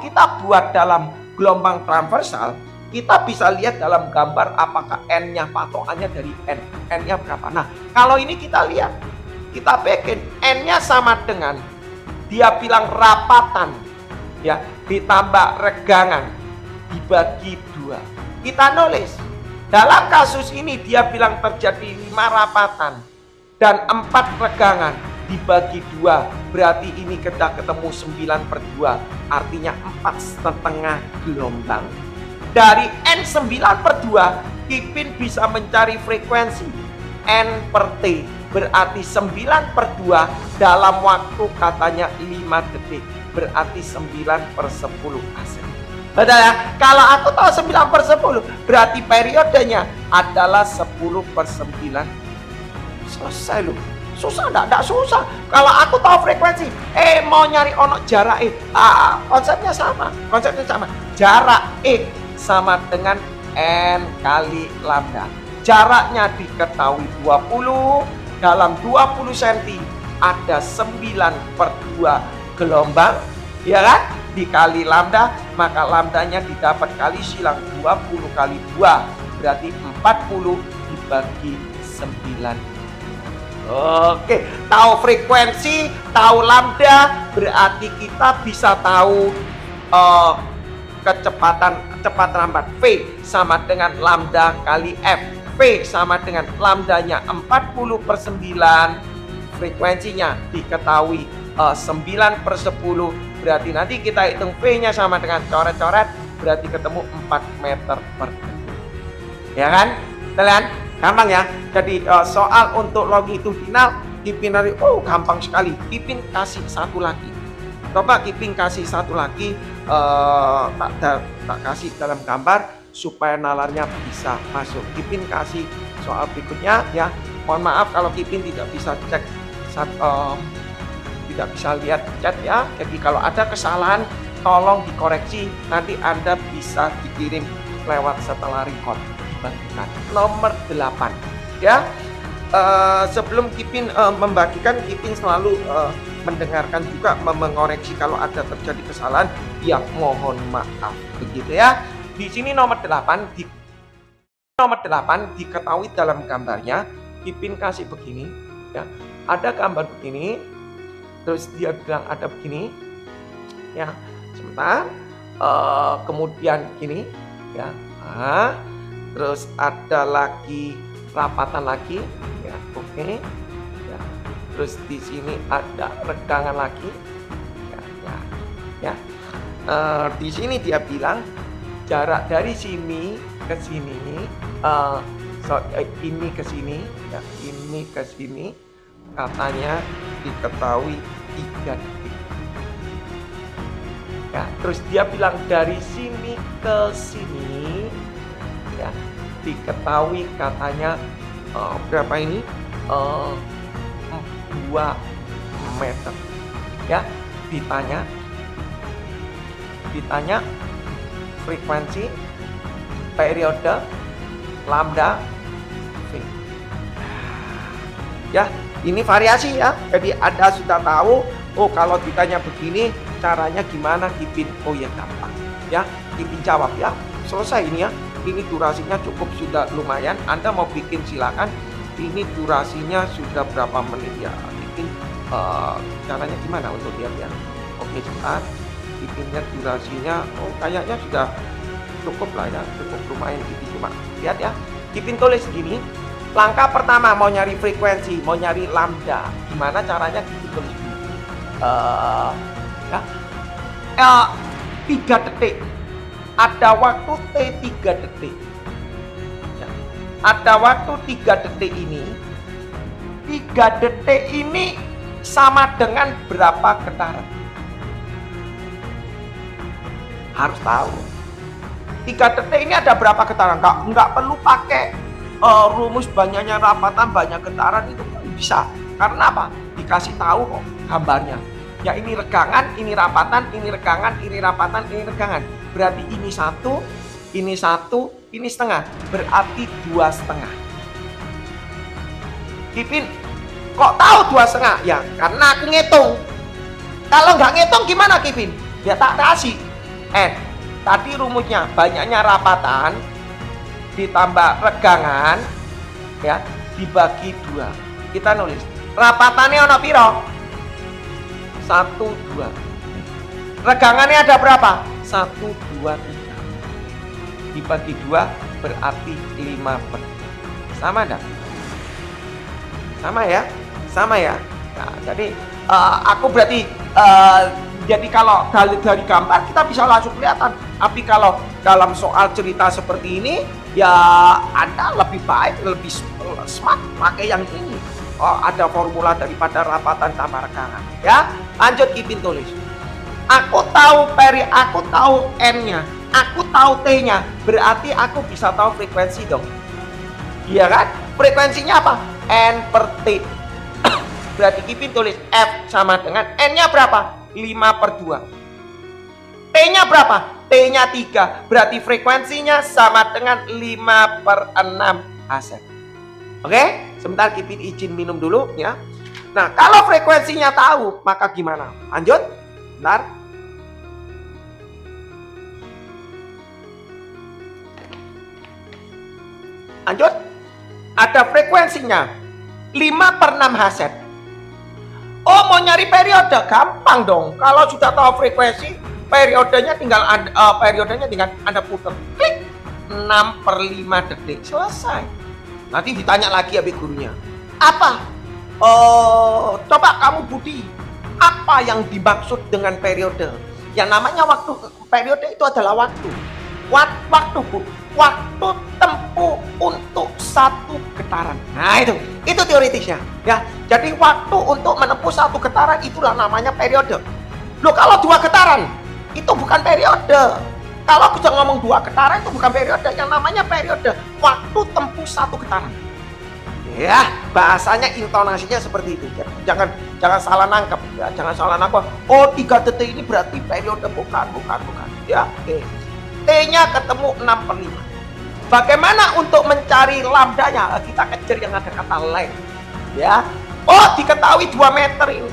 kita buat dalam gelombang transversal, kita bisa lihat dalam gambar apakah N-nya patokannya dari N. N-nya berapa. Nah, kalau ini kita lihat, kita bikin N-nya sama dengan, dia bilang rapatan, ya, ditambah regangan, dibagi 2. Kita nulis, dalam kasus ini dia bilang terjadi 5 rapatan dan 4 regangan dibagi 2. Berarti ini kita ketemu 9/2, artinya 4,5 gelombang. Dari N9/2, Kipin bisa mencari frekuensi N per T. Berarti 9/2 dalam waktu katanya 5 detik. Berarti 9/10 ASEN. Betul ya? Kalau aku tahu 9/10, berarti periodenya adalah 10/9. Selesai loh. Susah enggak susah. Kalau aku tahu frekuensi, mau nyari ono jarak konsepnya sama. Jarak sama dengan N kali lambda. Jaraknya diketahui 20, dalam 20 cm ada 9/2 gelombang, ya kan? Dikali lambda, maka lambdanya didapat kali silang 20 kali 2, berarti 40 dibagi 9. Oke, tahu frekuensi, tahu lambda, berarti kita bisa tahu kecepatan lambat. V sama dengan lambda kali F. V sama dengan lambdanya 40/9. Frekuensinya diketahui 9/10. Berarti nanti kita hitung V-nya sama dengan coret-coret, berarti ketemu 4 meter per detik. Ya kan? Kalian gampang ya. Jadi soal untuk longitudinal, Kipin gampang sekali. Kipin kasih satu lagi. Coba Kipin kasih satu lagi, tak kasih dalam gambar supaya nalarnya bisa masuk. Kipin kasih soal berikutnya ya. Mohon maaf kalau Kipin tidak bisa cek tidak bisa lihat chat ya. Jadi kalau ada kesalahan tolong dikoreksi, nanti Anda bisa dikirim lewat setelah record dibagikan. Nomor 8 ya. Sebelum Kipin membagikan, Kipin selalu mendengarkan juga mengoreksi kalau ada terjadi kesalahan, ya mohon maaf begitu ya. Di sini nomor 8 Nomor 8 diketahui dalam gambarnya, Ipin kasih begini, ya. Ada gambar begini, terus dia bilang ada begini, ya. Sebentar, kemudian gini, ya. Terus ada lagi rapatan lagi, ya. Oke, ya. Terus di sini ada regangan lagi, ya. Di sini dia bilang jarak dari sini ke sini, ini ke sini, ya, ini ke sini, katanya diketahui 3 detik. Ya, terus dia bilang dari sini ke sini, ya, diketahui katanya berapa ini? 2 meter. Ya, ditanya frekuensi, periode, lambda, V. Ya, ini variasi ya. Jadi Anda sudah tahu, oh kalau ditanya begini, caranya gimana Ipin? Oh ya gampang. Ya, Ipin jawab ya. Selesai ini ya. Ini durasinya cukup sudah lumayan. Anda mau bikin silakan. Ini durasinya sudah berapa menit ya? Ipin caranya gimana untuk lihat ya? Oke, sebentar. Ipin lihat durasinya, oh kayaknya sudah cukup lah ya, cukup lumayan. Ipin cuma lihat ya. Ipin tulis gini, langkah pertama mau nyari frekuensi, mau nyari lambda, gimana caranya? Ipin tulis gini, 3 detik, ada waktu T 3 detik, ya. Ada waktu 3 detik ini, 3 detik ini sama dengan berapa getaran? Harus tahu 3 detik ini ada berapa getaran. Nggak perlu pakai rumus banyaknya rapatan banyak getaran, itu bisa. Karena apa? Dikasih tahu kok gambarnya. Ya ini regangan, ini rapatan, ini regangan, ini rapatan, ini regangan. Berarti ini 1, ini 1, ini setengah. Berarti 2,5. Ipin kok tahu 2,5? Ya karena aku ngitung. Kalau nggak ngitung gimana Ipin? Ya tak kasih. Tadi rumusnya banyaknya rapatan ditambah regangan, ya, dibagi 2. Kita nulis rapatannya ono piro? 1, 2. Regangannya ada berapa? 1, 2, 3. Dibagi 2 berarti 5/2. Sama enggak? Sama ya? Sama ya? Nah, jadi aku berarti jadi kalau dari gambar kita bisa langsung kelihatan. Tapi kalau dalam soal cerita seperti ini, ya Anda lebih baik, lebih smart pakai yang ini. Oh, ada formula daripada rapatan tambah regangan. Ya, lanjut Ipin tulis. Aku tahu aku tahu N-nya, aku tahu T-nya, berarti aku bisa tahu frekuensi dong. Iya kan? Frekuensinya apa? N/T. Berarti Ipin tulis F sama dengan N-nya berapa? 5/2. T-nya berapa? T-nya 3. Berarti frekuensinya sama dengan 5/6 Hz. Oke? Sebentar Ipin izin minum dulu ya. Nah, kalau frekuensinya tahu, maka gimana? Lanjut. Bentar. Lanjut. Ada frekuensinya 5/6 Hz. Oh, mau nyari periode? Gampang dong. Kalau sudah tahu frekuensi, periodenya tinggal Anda putar. Klik. 6/5 detik. Selesai. Nanti ditanya lagi habis gurunya. Apa? Coba kamu Budi. Apa yang dimaksud dengan periode? Yang namanya waktu. Periode itu adalah waktu. Waktu, Bu. Waktu tempuh untuk 1 getaran. Nah, itu teoritisnya ya. Jadi waktu untuk menempuh 1 getaran itulah namanya periode. Loh, kalau 2 getaran itu bukan periode. Kalau aku jangan ngomong 2 getaran itu bukan periode. Yang namanya periode waktu tempuh 1 getaran. Ya, bahasanya intonasinya seperti itu. Jangan salah nangkep ya, jangan salah nangkep. Oh, 3 detik ini berarti periode, bukan. Ya, oke. T-nya ketemu 6/5. Bagaimana untuk mencari lambdanya? Kita kejar yang ada kata lain. Ya. Oh, diketahui 2 meter ini.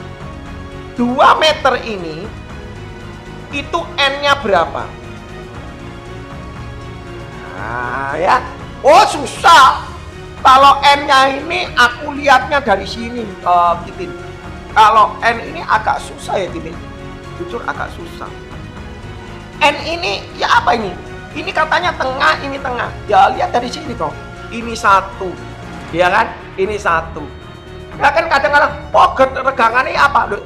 2 meter ini itu N-nya berapa? Nah, ya. Oh susah. Kalau N-nya ini aku lihatnya dari sini, Kipin. Kalau N ini agak susah ya, Kipin. Jujur agak susah. N ini ya apa ini? Ini katanya tengah, ini tengah. Ya lihat dari sini toh. Ini satu, ya kan? Ini satu. Ya kan kadang-kadang, oh regangannya apa? Loh,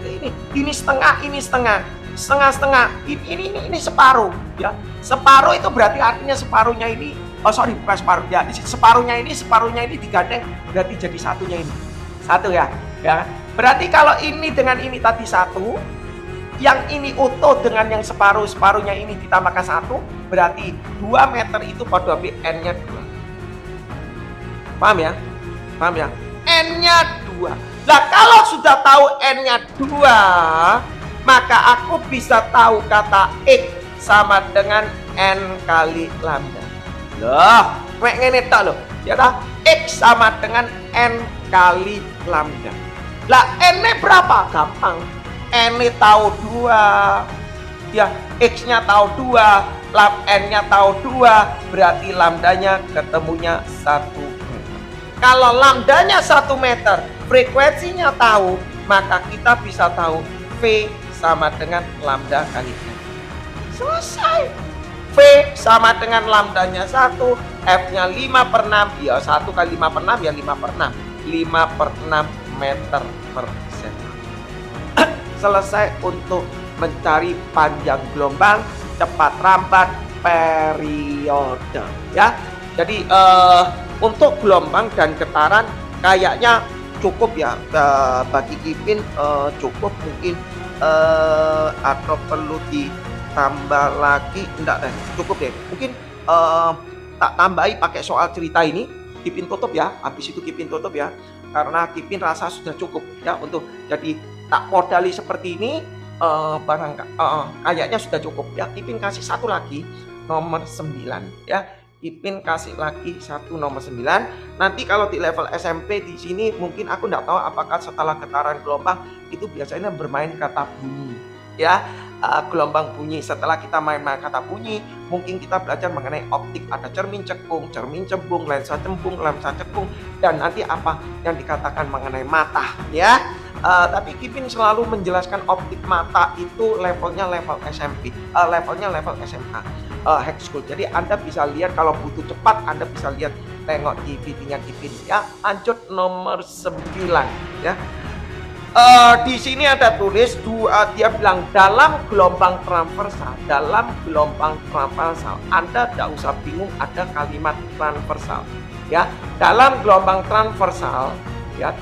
ini setengah, ini setengah, setengah-setengah. Ini separuh, ya. Separuh itu berarti artinya separuhnya ini. Oh sorry, bukan separuh ya. Separuhnya ini digandeng berarti jadi satunya ini. Satu ya, ya. Berarti kalau ini dengan ini tadi satu, yang ini utuh dengan yang separuhnya ini ditambahkan satu, berarti 2 meter itu pada N-nya 2. Paham ya? Paham ya? N-nya 2. Nah, kalau sudah tahu N-nya 2, maka aku bisa tahu kata X sama dengan N kali lambda. Loh, kayak ngene tok loh. Ya toh? X sama dengan N kali lambda. Lah, N-nya berapa? Gampang. N-nya tahu 2. Ya, X-nya tahu 2, N-nya tahu 2, berarti lambdanya ketemunya 1 meter. Kalau lambdanya 1 meter, frekuensinya tahu, maka kita bisa tahu V sama dengan lambda kali N. Selesai. V sama dengan lambdanya 1, F-nya 5/6, ya 1 kali 5/6 ya 5/6. 5/6 meter per second. Selesai untuk mencari panjang gelombang, cepat rambat, periode, ya. Jadi untuk gelombang dan getaran kayaknya cukup ya, bagi Kipin cukup mungkin, atau perlu ditambah lagi. Enggak deh, cukup deh. Mungkin tak tambahi pakai soal cerita ini, Kipin tutup ya. Habis itu Kipin tutup ya, karena Kipin rasa sudah cukup ya untuk jadi tak modali seperti ini. Kayaknya sudah cukup ya. Kipin kasih satu lagi, nomor 9 ya. Kipin kasih lagi satu nomor 9. Nanti kalau di level SMP di sini mungkin aku nggak tahu apakah setelah getaran gelombang itu biasanya bermain kata bunyi ya. Gelombang bunyi, setelah kita main-main kata bunyi, mungkin kita belajar mengenai optik, ada cermin cekung, cermin cembung, lensa cekung, dan nanti apa yang dikatakan mengenai mata ya. Tapi Kipin selalu menjelaskan optik mata itu levelnya level SMP, levelnya level SMA, high school. Jadi Anda bisa lihat kalau butuh cepat, Anda bisa lihat, tengok di videonya Kipin ya. Lanjut nomor 9 ya. Di sini ada tulis dia bilang dalam gelombang transversal, Anda tidak usah bingung ada kalimat transversal ya. Dalam gelombang transversal ya,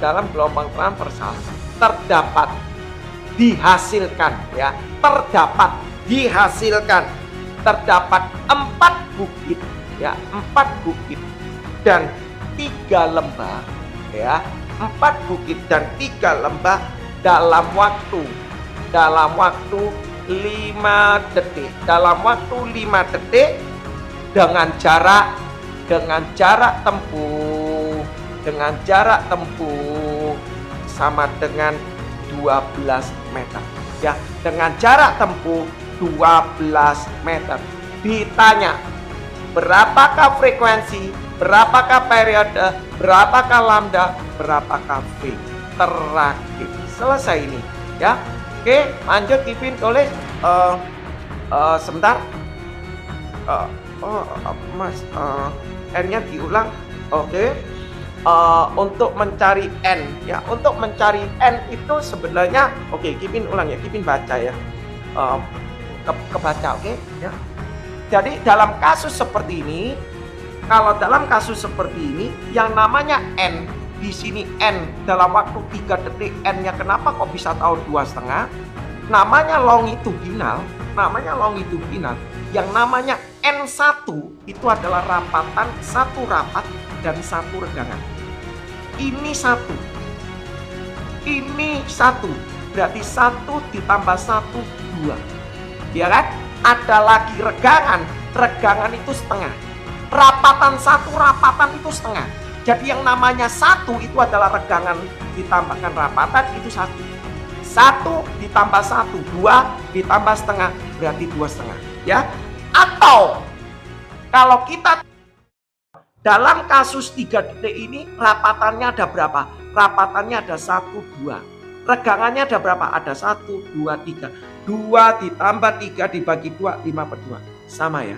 terdapat dihasilkan ya, terdapat 4 bukit ya, 4 bukit dan 3 lembah ya. 4 bukit dan 3 lembah dalam waktu 5 detik. Dalam waktu 5 detik dengan jarak tempuh sama dengan 12 meter ya. Dengan jarak tempuh 12 meter. Ditanya berapakah frekuensi, berapakah periode, berapakah lambda, berapakah V. Terakhir selesai ini ya. Oke, lanjut Kipin tulis sebentar. Mas, N-nya diulang. Oke. Untuk mencari N ya, untuk mencari N itu sebenarnya Kipin ulang ya, Kipin baca ya. Kebaca oke ya. Jadi dalam kasus seperti ini, kalau dalam kasus seperti ini yang namanya N, di sini N dalam waktu 3 detik, N-nya kenapa kok bisa tahu 2,5? Namanya longitudinal. Yang namanya N1 itu adalah rapatan, satu rapat dan satu regangan. Ini satu, berarti 1 ditambah 1 2 ya kan. Ada lagi regangan itu setengah. Rapatan itu setengah. Jadi yang namanya 1 itu adalah regangan ditambahkan rapatan, itu 1. 1 ditambah 1 2 ditambah setengah berarti 2,5 ya. Atau kalau kita Dalam kasus 3 detik ini rapatannya ada berapa? Rapatannya ada 1, 2. Regangannya ada berapa? Ada 1, 2, 3. 2 ditambah 3 dibagi 2, 5/2. Sama ya.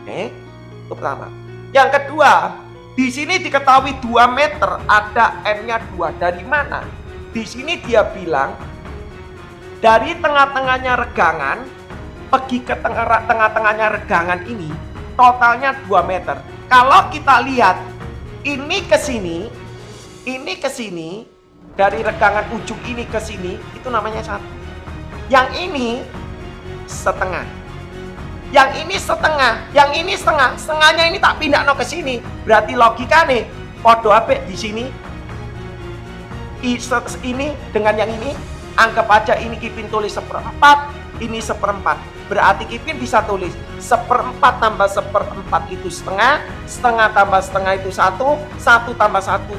Oke, itu pertama. Yang kedua, di sini diketahui 2 meter ada N-nya 2. Dari mana? Di sini dia bilang dari tengah-tengahnya regangan pergi ke tengah-tengahnya regangan ini totalnya 2 meter. Kalau kita lihat ini ke sini, dari regangan ujung ini ke sini itu namanya 1. Yang ini setengah. Yang ini setengah, yang ini setengah. Setengahnya ini tak pindah ke sini. Berarti logika nih, podo apik di sini. Ini dengan yang ini, anggap aja ini Kipin tulis 1/4, ini 1/4. Berarti Kipin bisa tulis 1/4 tambah 1/4 itu setengah, setengah tambah setengah itu 1, 1 tambah 1.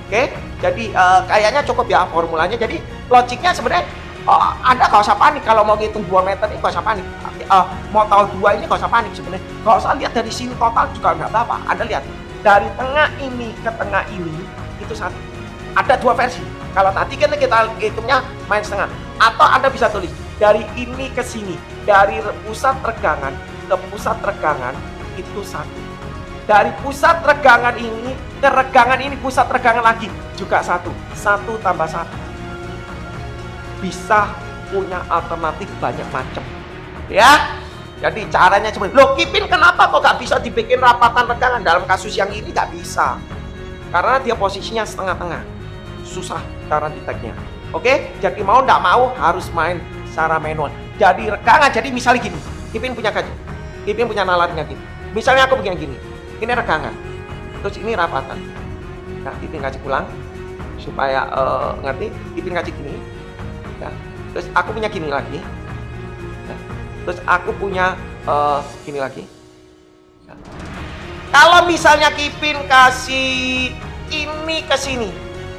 Oke, jadi kayaknya cukup ya formulanya. Jadi logiknya sebenarnya Anda gak usah panik kalau mau ngitung 2 meter ini, gak usah panik. Mau tahu 2 ini gak usah panik sebenarnya. Gak usah lihat dari sini total juga nggak apa-apa. Anda lihat dari tengah ini ke tengah ini itu 1. Ada 2 versi. Kalau tadi kan kita hitungnya main setengah. Atau Anda bisa tulis dari ini ke sini, dari pusat regangan ke pusat regangan itu 1. Dari pusat regangan ini ke regangan ini pusat regangan lagi juga 1. 1 tambah 1. Bisa punya alternatif banyak macam. Ya. Jadi caranya seperti loh, Kipin kenapa kok gak bisa dibikin rapatan regangan? Dalam kasus yang ini gak bisa. Karena dia posisinya setengah-tengah. Susah cara deteknya. Oke, jadi mau ndak mau harus main secara manual. Jadi regangan, jadi misalnya gini, Kipin punya kaji, Kipin punya nalarnya gini. Misalnya aku begini gini, ini regangan, terus ini rapatan. Nah, Kipin kasih pulang supaya ngerti. Kipin kasih gini, ya. Terus aku punya gini lagi, ya. Terus aku punya gini lagi. Ya. Kalau misalnya Kipin kasih ini ke sini.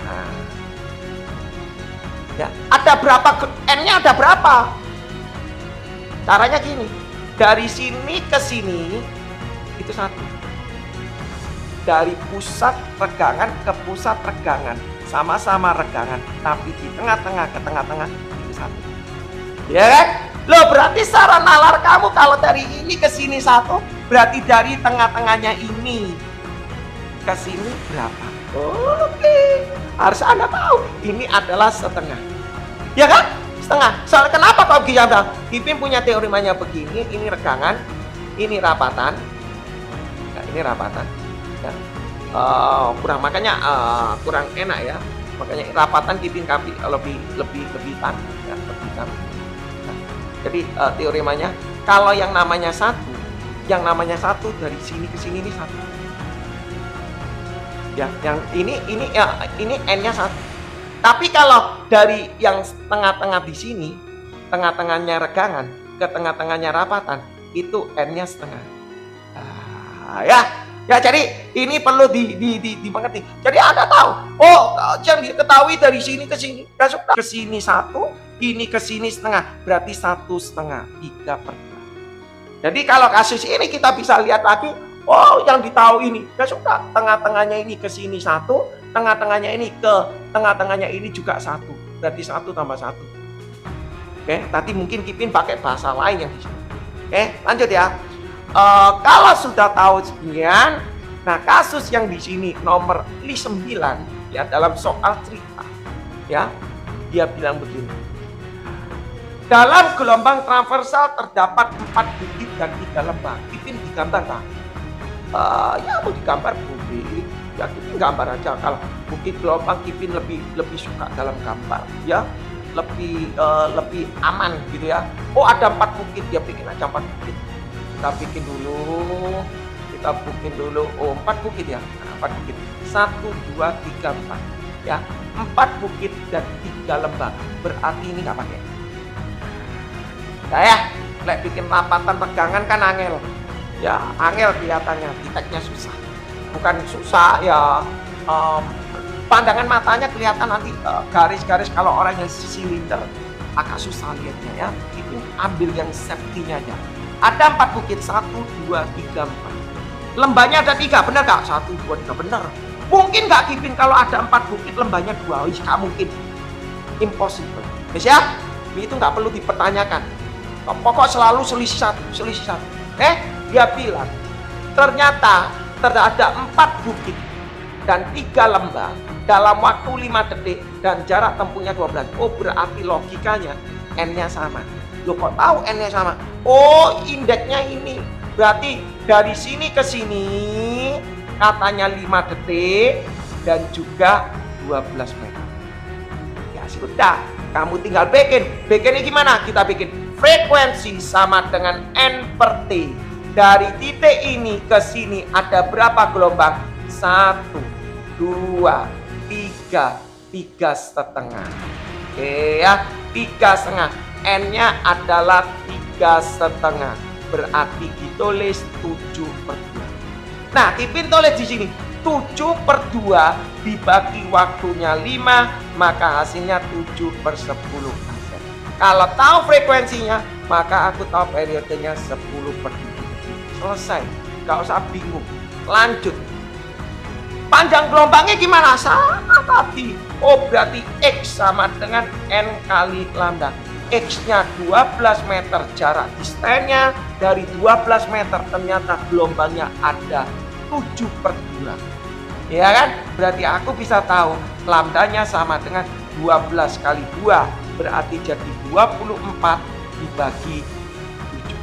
Nah, ya, ada berapa N-nya ada berapa? Caranya gini. Dari sini ke sini itu 1. Dari pusat regangan ke pusat regangan, sama-sama regangan, tapi di tengah-tengah ke tengah-tengah itu 1. Ya kan? Loh, berarti secara nalar kamu kalau dari ini ke sini 1, berarti dari tengah-tengahnya ini ke sini berapa? Oke, harus Anda tahu ini adalah setengah, ya kan? Setengah. Soalnya kenapa kok bilang Kipin punya teoremanya begini, ini regangan, ini rapatan, ya, ini rapatan, ya. Kurang makanya kurang enak ya, makanya rapatan Kipin lebih tan, ya, lebih tan. Nah, jadi teoremanya kalau yang namanya 1 dari sini ke sini ini 1. Ya, yang ini N-nya 1. Tapi kalau dari yang tengah-tengah di sini, tengah-tengahnya regangan ke tengah-tengahnya rapatan, itu N-nya setengah. Ya, jadi ini perlu dimengerti. Jadi Anda tahu, yang diketahui dari sini ke sini, ke sini 1, ini ke sini setengah, berarti 1/2, 3/2. Jadi kalau kasus ini kita bisa lihat lagi. Yang ditahu ini, suka tengah-tengahnya ini ke sini 1, tengah-tengahnya ini ke tengah-tengahnya ini juga 1, berarti 1 tambah 1. Oke, tadi mungkin Kipin pakai bahasa lain yang di sini. Oke, lanjut ya. Kalau sudah tahu sekian, nah kasus yang di sini nomor 9 ya dalam soal cerita, ya dia bilang begini. Dalam gelombang transversal terdapat 4 bukit dan 3 lembah. Kipin digambarkan. Ya mau digambar bukit, ya Kipin gambar aja. Kalau bukit gelombang Kipin lebih suka dalam gambar, ya lebih aman gitu ya. Ada 4 bukit, ya bikin aja 4 bukit. Kita bikin dulu 4 bukit ya. Nah, 4 bukit 1, 2, 3, 4 ya. 4 bukit dan 3 lembah, berarti ini nggak pakai. Nah ya, bikin rapatan regangan kan angel. Ya, angel kelihatannya, deteknya susah. Bukan susah ya, pandangan matanya kelihatan nanti garis-garis. Kalau orang yang silinder agak susah lihatnya ya. Itu ambil yang safety-nya aja. Ada 4 bukit, 1, 2, 3, 4. Lembahnya ada 3, benar nggak? 1, 2, 3, benar. Mungkin nggak Kipin kalau ada 4 bukit lembahnya 2? Wih, nggak mungkin. Impossible. Yes, ya? Itu nggak perlu dipertanyakan. Pokok selalu selisih satu. Dia bilang ternyata ada 4 bukit dan 3 lembah dalam waktu 5 detik dan jarak tempuhnya 12. Oh, berarti logikanya N-nya sama. Loh, kok tahu N-nya sama? Oh, indeksnya ini. Berarti dari sini ke sini katanya 5 detik dan juga 12 meter. Ya sudah, kamu tinggal bikin. Bikinnya gimana? Kita bikin frekuensi sama dengan N per T. Dari titik ini ke sini ada berapa gelombang? 1, 2, 3, 3,5. Oke ya, 3,5. N-nya adalah 3,5. Berarti ditulis 7/2. Nah, Kipin tulis di sini 7/2 dibagi waktunya 5, maka hasilnya 7/10. Kalau tahu frekuensinya, maka aku tahu periodenya 10/7. Selesai, nggak usah bingung. Lanjut. Panjang gelombangnya gimana? Sama tadi. Oh, berarti X sama dengan N kali lambda. X-nya 12 meter, jarak distansinya dari 12 meter, ternyata gelombangnya ada 7/2. Ya kan? Berarti aku bisa tahu lambdanya sama dengan 12 kali 2, berarti jadi 24 dibagi 7.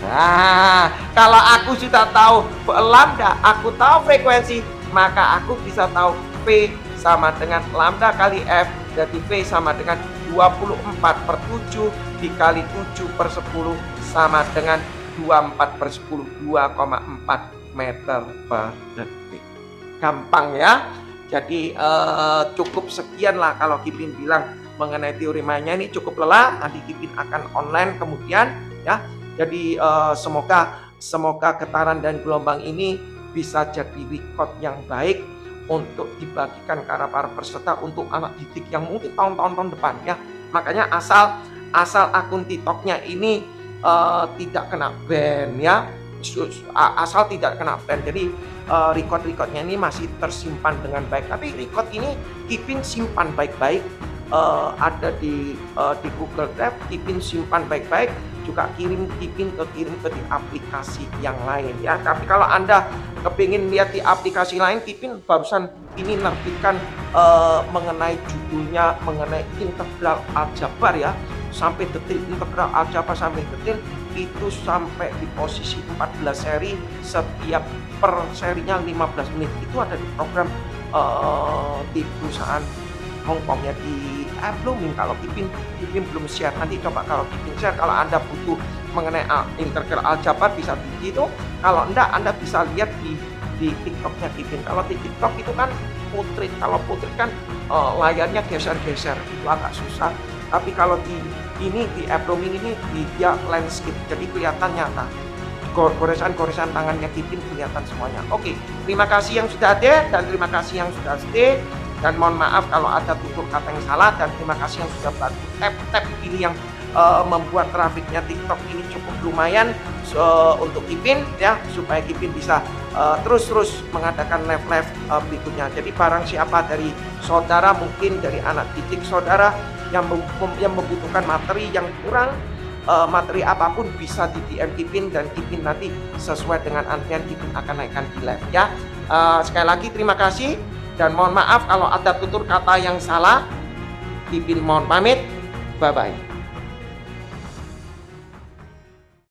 Nah, kalau aku sudah tahu lambda, aku tahu frekuensi, maka aku bisa tahu P sama dengan lambda kali F. Jadi V sama dengan 24/7 dikali 7/10 sama dengan 24/10, 2,4 meter per detik. Gampang ya. Jadi cukup sekian lah kalau Kipin bilang mengenai teori mainnya ini cukup lelah. Nanti Kipin akan online kemudian ya. Jadi semoga getaran dan gelombang ini bisa jadi record yang baik untuk dibagikan ke para peserta untuk anak didik yang mungkin tahun-tahun depan ya. Makanya asal akun TikToknya ini tidak kena ban ya, asal tidak kena ban. Jadi record-recordnya ini masih tersimpan dengan baik. Tapi record ini Kipin simpan baik-baik, ada di Google Drive, Kipin simpan baik-baik, juga kirim ke di aplikasi yang lain ya. Tapi kalau Anda kepingin lihat di aplikasi lain, Kipin barusan ini nerbitkan mengenai judulnya mengenai integral aljabar ya, sampai detil, integral aljabar sampai detil itu sampai di posisi 14 seri, setiap per serinya 15 menit. Itu ada di program di perusahaan Hongkong ya, di Blooming. Kalau Kipin belum share, nanti coba kalau Kipin share. Kalau Anda butuh mengenai integral aljabar bisa di situ. Kalau enggak, Anda bisa lihat di TikToknya Kipin. Kalau di TikTok itu kan putrit, kalau putrit kan layarnya geser-geser, itu agak susah. Tapi kalau di Blooming ini dia landscape, jadi kelihatan nyata. Goresan tangannya Kipin kelihatan semuanya. Oke, terima kasih yang sudah hadir dan terima kasih yang sudah stay. Dan mohon maaf kalau ada tutur kata yang salah, dan terima kasih yang sudah bantu tap ini yang membuat trafiknya TikTok ini cukup lumayan untuk Kipin ya, supaya Kipin bisa terus mengadakan live berikutnya. Jadi barang siapa dari saudara, mungkin dari anak didik saudara yang membutuhkan materi yang kurang, materi apapun bisa di DM Kipin, dan Kipin nanti sesuai dengan antrian Kipin akan naikkan di live ya. Sekali lagi terima kasih. Dan mohon maaf kalau ada tutur kata yang salah. Kipin mohon pamit. Bye-bye.